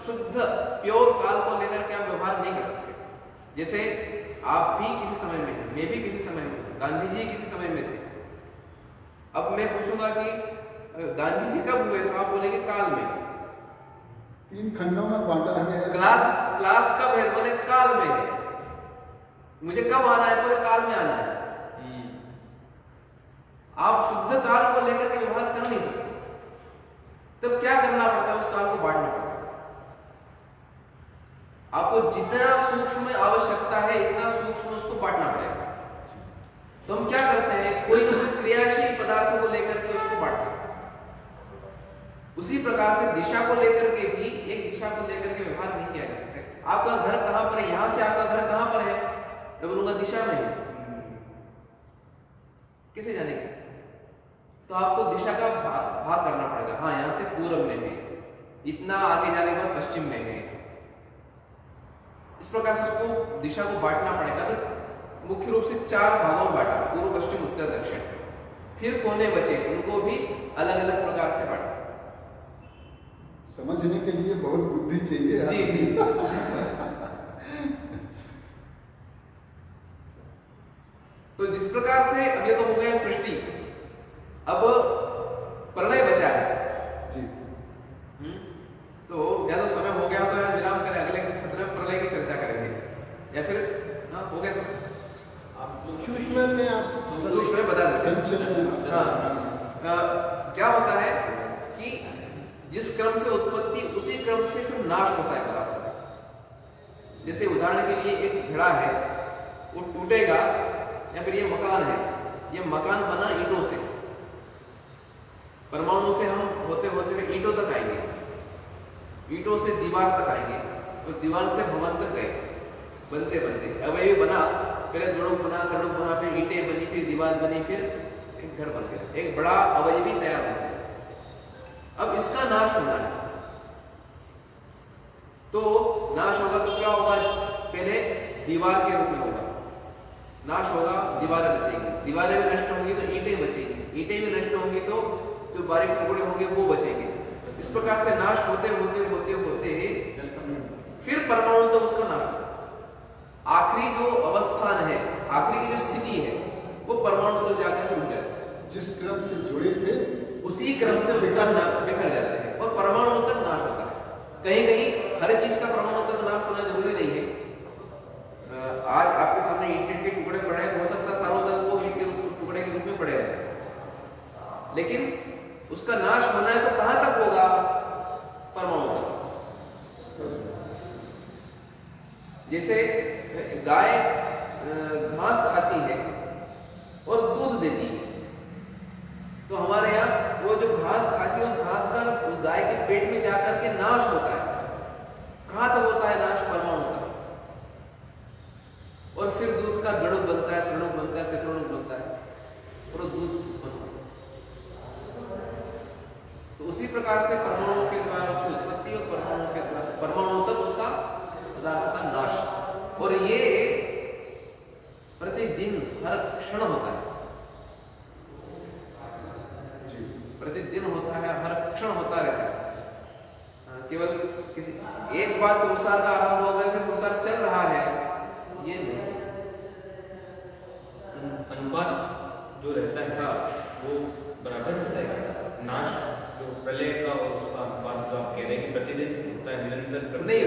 शुद्ध प्योर काल को लेकर के आप व्यवहार नहीं कर सकते। जैसे आप भी किसी समय में हैं, मैं भी किसी समय में हूं, गांधी जी किसी समय में थे। अब मैं पूछूंगा कि गांधी जी कब हुए, तो आप बोलेंगे काल में। 3 खंडों में बांटा गया है। क्लास कब है, बोले काल में है। मुझे कब आना है, बोले काल में आना है। आप शुद्ध काल को लेकर के व्यवहार कर नहीं सकते। तब क्या करना पड़ता है, उस काल को बांटना पड़ता है। आपको जितना सूक्ष्म आवश्यकता है इतना सूक्ष्म उसको बांटना पड़ेगा। तो हम क्या करते हैं, कोई ना कोई क्रियाशील पदार्थ को लेकर के उसको बांटते हैं। उसी प्रकार से दिशा को लेकर के भी एक दिशा को लेकर के व्यवहार नहीं किया जा सकता। आपका घर कहां पर है, यहां से आपका घर कहां पर है, मैं बोलूंगा दिशा में है, कैसे जानेंगे? तो आपको दिशा का भाग करना पड़ेगा। हाँ, यहां से पूर्व में है, इतना आगे जाने के बाद पश्चिम में है। इस प्रकार से उसको दिशा को बांटना पड़ेगा। तो मुख्य रूप से 4 भागों में बांटा, पूर्व, पश्चिम, उत्तर, दक्षिण। फिर कोने बचे, उनको भी अलग अलग प्रकार से बांटा। समझने के लिए बहुत बुद्धि चाहिए जी। तो जिस प्रकार से अब ये तो हो गया सृष्टि, अब प्रलय बचा है जी। तो या तो समय हो गया तो यहाँ विराम करें, अगले किसी सत्र में प्रलय की चर्चा करेंगे, या फिर हाँ हो गया सब आप लोग सूक्ष्म में आप सूक्ष्म में बता देते हैं। संक्षेप में। हाँ, क्या होता है कि जिस क्रम से उत्पत्ति उसी क्रम से फिर नाश होता है पदार्थ का। जैसे उदाहरण के लिए एक घड़ा है, वो टूटेगा, या फिर ये मकान है, ये मकान बना ईंटों से, परमाणु से हम होते होते ईंटों तक आएंगे, ईंटों से दीवार तक आएंगे, और दीवार से भवन तक गए, बनते बनते अब ये बना, पहले द्रड़ुक बना, फिर ईंटें बनी, फिर दीवार बनी, फिर एक घर बन गया, एक बड़ा अवयवी तैयार हो गया। अब इसका नाश होना है, तो नाश होगा तो क्या होगा? पहले दीवार के रूप में होगा, नाश होगा, दीवारें बचेंगी, दीवारें भी नष्ट होंगी तो ईंटें बचेंगी, ईंटें भी नष्ट होंगी तो जो बारीक टुकड़े होंगे वो बचेंगे। इस प्रकार से नाश होते होते होते होते फिर परमाणु तो उसका नाश होगा। आखिरी जो अवस्थान है, आखिरी की जो स्थिति है, वो परमाणु तो जाकर उठ जाता है। जिस क्रम से जुड़े थे उसी क्रम से उसका बिखर जाते हैं और परमाणु तक नाश होता है। कहीं कहीं हर चीज का परमाणु तक नाश होना जरूरी नहीं है। आज आपके सामने ईंट के टुकड़े पड़े हैं, हो सकता है सालों तक वो ईंट के टुकड़े के रूप में पड़े रहे, लेकिन उसका नाश होना है तो कहां तक होगा? परमाणु तक। जैसे गाय घास खाती है और दूध देती है, तो हमारे यहाँ वो जो घास खाती है, उस घास का उस गाय के पेट में जाकर के नाश होता है। कहां तक होता है नाश? परमाणु तक। और फिर दूध का गणुक बनता है, तृणुक बनता है, चतुर्णुक बनता है, और दूध उत्पन्न होता है। तो उसी प्रकार से परमाणु के द्वारा उसकी उत्पत्ति और परमाणु के द्वारा परमाणु तक उसका पदार्थ का नाश, और ये प्रतिदिन हर क्षण होता है, प्रतिदिन होता है, हर क्षण होता रहता है। केवल किसी एक बार संसार का आरंभ हो गया, फिर संसार चल रहा है, ये नहीं। अनुपात जो रहता है वो बराबर रहता है क्या? नाश जो प्रलय का और उसका अनुपात जो आप कह रहे हैं कि प्रतिदिन होता है, निरंतर नहीं,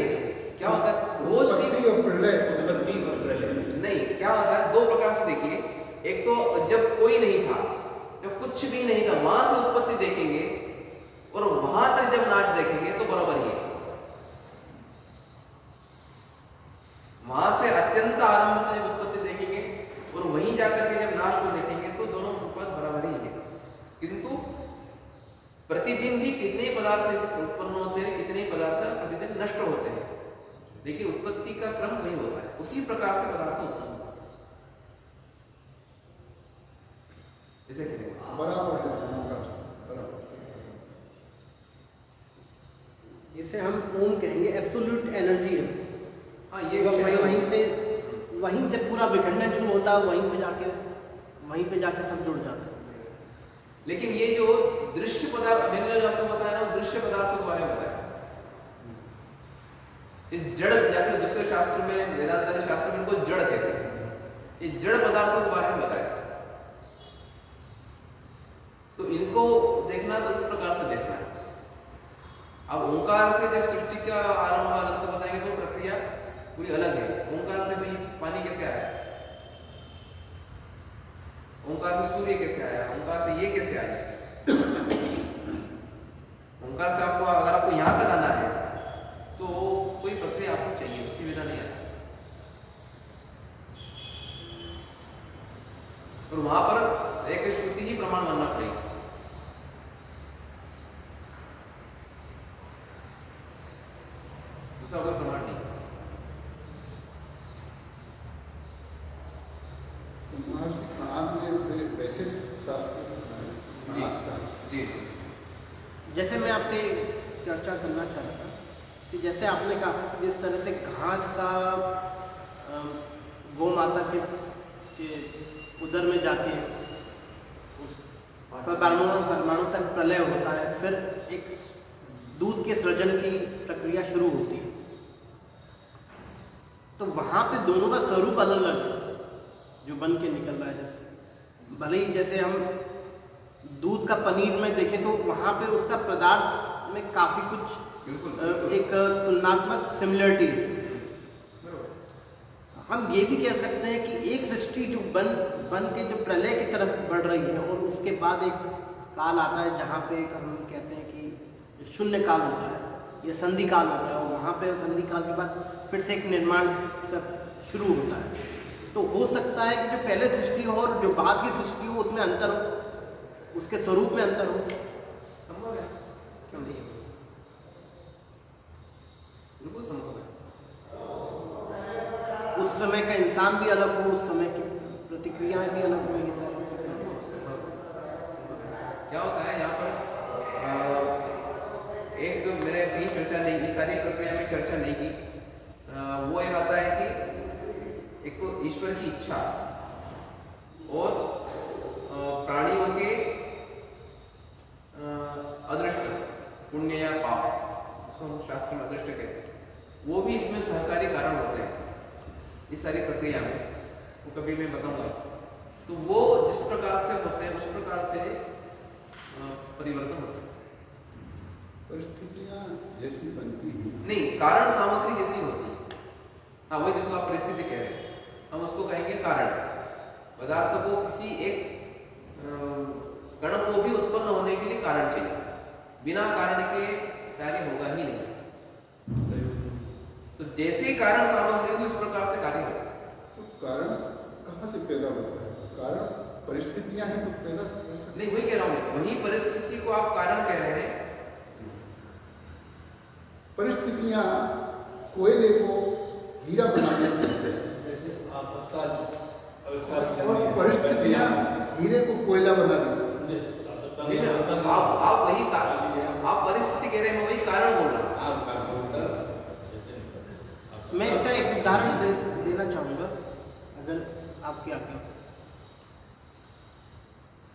क्या होता है रोज की उत्पत्ति और प्रलय, उत्पत्ति और प्रलय नहीं, क्या होता है दो प्रकार से देखिए। एक तो जब कोई नहीं था, जब कुछ भी नहीं था, वहां से उत्पत्ति देखेंगे और वहां तक जब नाश देखेंगे तो बराबर ही है। वहां से अत्यंत आरंभ से जब उत्पत्ति देखेंगे और वहीं जाकर के जब नाश को देखेंगे तो दोनों अनुपात बराबर ही है। किंतु प्रतिदिन भी कितने पदार्थ उत्पन्न होते हैं, कितने पदार्थ प्रतिदिन नष्ट होते हैं, लेकिन उत्पत्ति का क्रम वही होता है, उसी प्रकार से पदार्थ उत्पन्न होता है। इसे कहते हैं बराबर है दोनों का, बराबर। जिसे हम ओम कहेंगे, एब्सोल्यूट एनर्जी है। हाँ, ये वहीं से पूरा विखंडन शुरू होता है, वहीं पे जाके सब जुड़ जाता है। लेकिन ये जो दृश्य पदार्थ मैंने जो आपको बताया ना, वो दृश्य पदार्थों के बारे में बताया। ये जड़, या फिर दूसरे शास्त्र में, वेदांत शास्त्र में इनको जड़ कहते हैं। ये जड़ पदार्थों के बारे में बताया, तो इनको देखना तो इस प्रकार से देखना है। अब ओंकार से जब सृष्टि का आरंभ अनंत बताएंगे तो प्रक्रिया पूरी अलग है। ओंकार से भी पानी कैसे आया, ओंकार से सूर्य कैसे आया, ओंकार से ये कैसे आया। ओंकार से आपको, अगर आपको यहां तक आना है तो कोई प्रक्रिया आपको चाहिए, उसकी बिना नहीं आ सकती। और वहां पर एक श्रुति ही प्रमाण मानना पड़ेगा। दूसरा कोई प्रमाण नहीं। वैसे शास्त्र जी, जैसे मैं आपसे चर्चा करना चाह रहा था कि जैसे आपने कहा कि जिस तरह से घास का गौ माता के उदर में जाके उस परमाणु तक प्रलय होता है, फिर एक दूध के सृजन की प्रक्रिया शुरू होती है। तो वहां पे दोनों का स्वरूप अलग अलग है जो बन के निकल रहा है। जैसे भले ही जैसे हम दूध का पनीर में देखें तो वहां पे उसका पदार्थ में काफी कुछ एक तुलनात्मक सिमिलरिटी है। हम ये भी कह सकते हैं कि एक सृष्टि जो बन के जो प्रलय की तरफ बढ़ रही है, और उसके बाद एक काल आता है जहाँ पे हम कहते हैं कि शून्य काल होता है या संधि काल होता है, और वहाँ पे संधि काल के बाद फिर से एक निर्माण शुरू होता है। तो हो सकता है कि जो पहले सृष्टि हो और जो बाद की सृष्टि हो उसमें अंतर हो, उसके स्वरूप में अंतर हो। संभव है, क्यों नहीं? बिल्कुल संभव है। उस समय का इंसान भी अलग हो, उस समय की प्रतिक्रियाएं भी अलग हो, ये सारी क्या होता है यहाँ पर एक मैंने कहीं चर्चा नहीं की, सारी प्रक्रिया में चर्चा नहीं की। वो एक आता है कि एक तो ईश्वर की इच्छा और प्राणियों के अदृष्ट पुण्य या पाप, जिसको हम शास्त्र में अदृष्ट कहते हैं, वो भी इसमें सहकारी कारण होते हैं इस सारी प्रक्रिया में। वो कभी मैं बताऊंगा। तो वो जिस प्रकार से होते हैं उस प्रकार से परिवर्तन होता है। परिस्थितियां जैसी बनती हैं, नहीं, कारण सामग्री जैसी होती है। हाँ, वही जिसको आप परिस्थिति कह रहे हैं, हम उसको कहेंगे कारण। पदार्थ को किसी एक कण को भी उत्पन्न होने के लिए कारण चाहिए, बिना कारण के कार्य होगा ही नहीं। तो जैसे कारण सामग्री को इस प्रकार से कार्य होता है। तो कारण कहाँ से पैदा होता है? कारण परिस्थितियां हैं तो पैदा नहीं, वही कह रहा हूँ मैं, वही परिस्थिति को आप कारण कह रहे हैं। परिस्थितियां कोयले को हीरा बना देती हैं, जैसे आप सत्ता और परिस्थितियां हीरे को कोयला बना देती हैं। आप वही कारण, आप परिस्थिति कह रहे हैं, मैं वही कारण बोल रहा हूँ। मैं इसका एक उदाहरण देना चाहूँगा, अगर आपकी आज्ञा।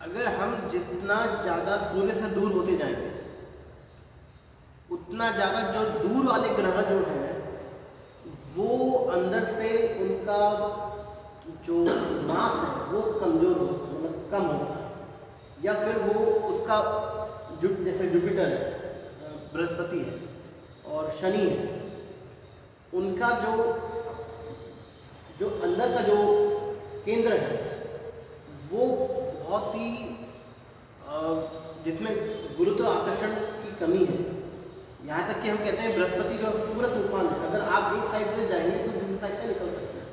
अगर हम जितना ज़्यादा सूर्य से दूर होते जाएंगे, उतना ज़्यादा जो दूर वाले ग्रह जो हैं वो अंदर से उनका जो मास है वो कमज़ोर हो, मतलब कम होता है, या फिर वो उसका जैसे जुपिटर है, बृहस्पति है और शनि है, उनका जो अंदर का जो केंद्र है वो बहुत ही जिसमें गुरुत्वाकर्षण की कमी है। यहाँ तक कि हम कहते हैं बृहस्पति का पूरा तूफान है, अगर आप एक साइड से जाएंगे तो दूसरी साइड से निकल सकते हैं।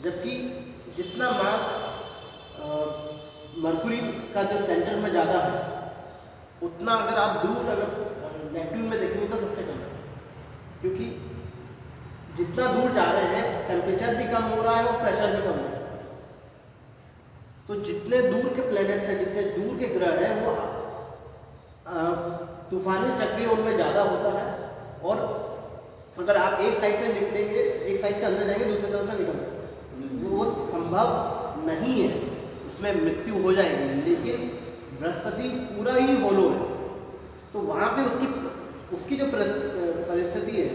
जबकि जितना मास मरकुरी का जो सेंटर में ज़्यादा है, उतना अगर आप दूर अगर नेपट्यून में देखेंगे तो सबसे कम है, क्योंकि जितना दूर जा रहे हैं टेम्परेचर भी कम हो रहा है और प्रेशर भी कम हो रहा है। तो जितने दूर के प्लैनेट्स हैं, जितने दूर के ग्रह हैं, वो तूफानी चक्रीय उनमें ज़्यादा होता है, और अगर आप एक साइड से निकलेंगे, एक साइड से अंदर जाएंगे, दूसरी तरफ से निकल सकते हैं, तो वो संभव नहीं है, उसमें मृत्यु हो जाएगी। लेकिन बृहस्पति पूरा ही होलो है, तो वहाँ पे उसकी जो परिस्थिति है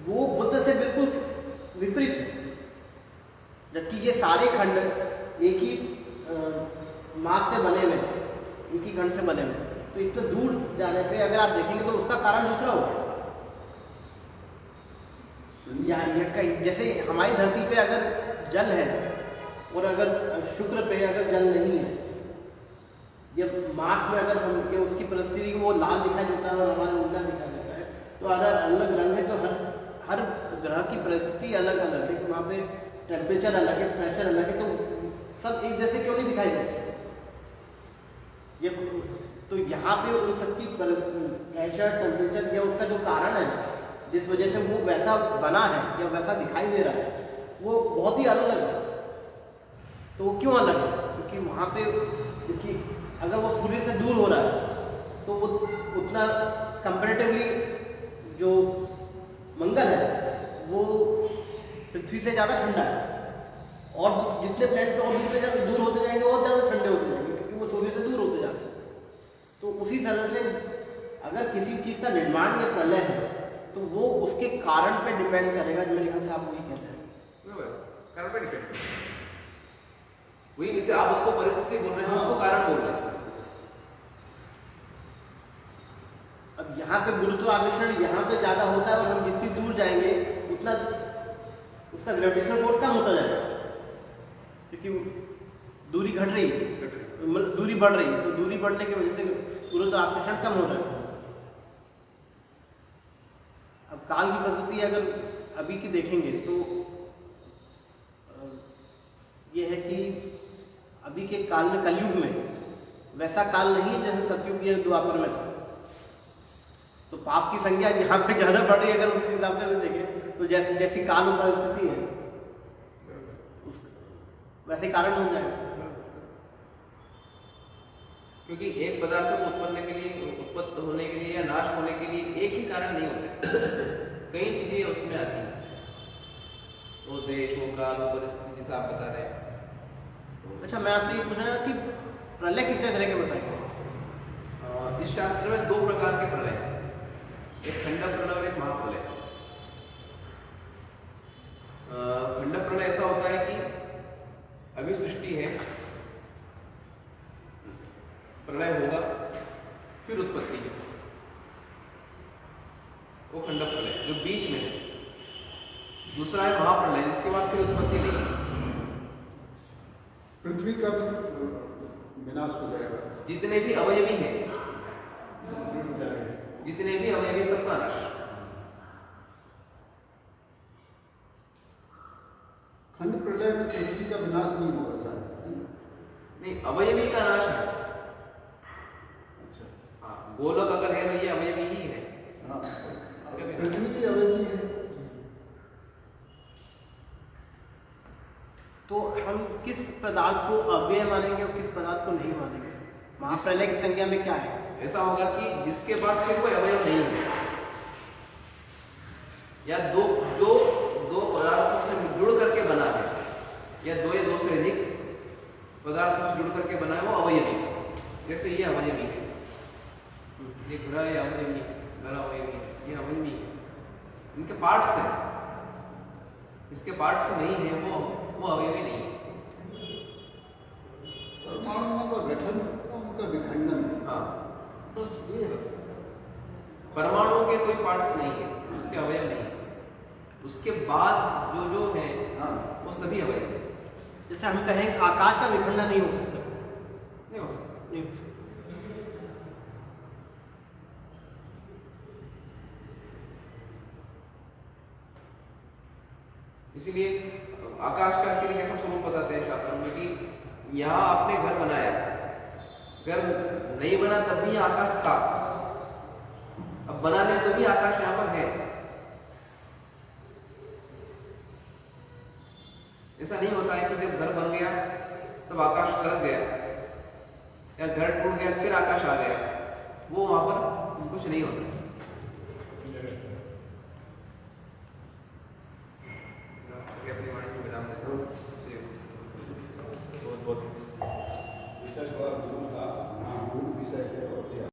वो बुध से बिल्कुल विपरीत है। जबकि ये सारे खंड एक ही मास से बने हुए, एक ही खंड से बने हुए, तो एक तो दूर जाने पे अगर आप देखेंगे तो उसका कारण दूसरा होगा। जैसे हमारी धरती पे अगर जल है और अगर शुक्र पे अगर जल नहीं है, या मार्स में अगर हम के उसकी परिस्थिति को वो लाल दिखाई देता है और हमारा उल्टा दिखाई देता है, तो अगर अलग रंग है तो हर ग्रह की परिस्थिति अलग अलग है, वहाँ पे टेम्परेचर अलग है, प्रेशर अलग है, तो सब एक जैसे क्यों नहीं दिखाई देते? ये तो यहाँ पे उन सबकी प्रेशर, टेम्परेचर या उसका जो कारण है जिस वजह से वो वैसा बना है या वैसा दिखाई दे रहा है, वो बहुत ही अलग अलग है। तो वो क्यों अलग है? क्योंकि वहाँ पे अगर वो सूर्य से दूर हो रहा है तो वो उतना कंपैरेटिवली जो मंगल है वो पृथ्वी से ज़्यादा ठंडा है, और जितने प्लैनेट्स और दूर होते जाएंगे और ज़्यादा ठंडे होते जाएंगे, क्योंकि वो सूर्य से दूर होते जाते हैं। तो उसी तरह से अगर किसी चीज़ का निर्माण या प्रलय है तो वो उसके कारण पे डिपेंड करेगा, जो मेरे ख्याल से आप वही कह रहे हैं। कारण पे डिपेंड, वही जैसे आप उसको परिस्थिति बोल रहे हैं, उसको कारण बोल रहे हैं। अब यहाँ पे गुरुत्वाकर्षण यहाँ पे ज़्यादा होता है, और हम जितनी दूर जाएंगे उतना उसका ग्रेविटेशनल फोर्स कम होता जाएगा, क्योंकि दूरी घट रही है, मतलब दूरी बढ़ रही है, तो दूरी बढ़ने की वजह से गुरुत्वाकर्षण कम हो रहा है। काल की परिस्थिति अगर अभी की देखेंगे तो ये है कि अभी के काल में, कलयुग में वैसा काल नहीं है जैसे सतयुग या द्वापर में था। तो पाप की संख्या यहाँ पे ज़्यादा बढ़ रही है अगर उस हिसाब से देखें तो जैसी काल परिस्थिति है उस वैसे कारण हो जाएगा। क्योंकि एक पदार्थ को उत्पत्त होने के लिए या नाश होने के लिए एक ही कारण नहीं होते, कई चीजें उसमें आती हैं। वो देश, वो काल, वो परिस्थिति जैसा आप बता रहे हैं। अच्छा, मैं आपसे ये पूछना था कि प्रलय कितने तरह के बताएंगे? इस शास्त्र में 2 प्रकार के प्रलय हैं, एक खंड प्रलय और एक महाप्रलय। खंड प्रलय ऐसा होता है कि अभी सृष्टि है, प्रलय होगा, फिर उत्पत्ति है, वो खंड प्रलय जो बीच में है। दूसरा है महाप्रलय, जिसके बाद फिर उत्पत्ति नहीं है। पृथ्वी का भी विनाश हो जाएगा। जितने भी अवयवी हैं, जितने भी अवयवी, सबका नाश। खंड प्रलय में पृथ्वी का विनाश नहीं होगा शायद, नहीं, अवयवी का नाश है। अच्छा, हाँ, गोलक अगर है तो ये अवयवी ही है। हाँ, पृथ्वी की अवयवी है। तो हम किस पदार्थ को अव्यय मानेंगे और किस पदार्थ को नहीं मानेंगे? महाप्रलय की संज्ञा में क्या है? ऐसा होगा कि जिसके बाद फिर कोई अवयव नहीं है, या दो पदार्थों से जुड़ करके बना है, या 2 या 2 से अधिक पदार्थों से जुड़ करके बना है, वो अवयवी है। जैसे ये अवयवी है, ये घड़ा या अवयवी, घड़ा अवयवी, ये अवयवी है, इनके पार्ट्स हैं। इसके पार्ट्स नहीं है, वो अवयवी नहीं है। परमाणुओं का गठन, उनका विखंडन, हाँ, बस ये है। परमाणु के कोई पार्ट्स नहीं है, उसके अवयव नहीं है। उसके बाद जो है, हाँ, वो सभी अवयव है। जैसे हम कहें आकाश का विखंडन नहीं हो सकता, नहीं हो सकता। नहीं हो सकता। इसीलिए आकाश का इसीलिए कैसा स्वरूप बताते हैं शास्त्र में कि यहाँ आपने घर बनाया, घर नहीं बना तब भी आकाश था, अब बना ले तभी आकाश यहाँ पर है। ऐसा नहीं होता है कि जब घर बन गया तब आकाश सरक गया, या घर टूट गया फिर आकाश आ गया, वो वहां पर कुछ नहीं होता। अपनी वाणी में विराम देता हूँ। बहुत बहुत विशेष बात, हाँ, विषय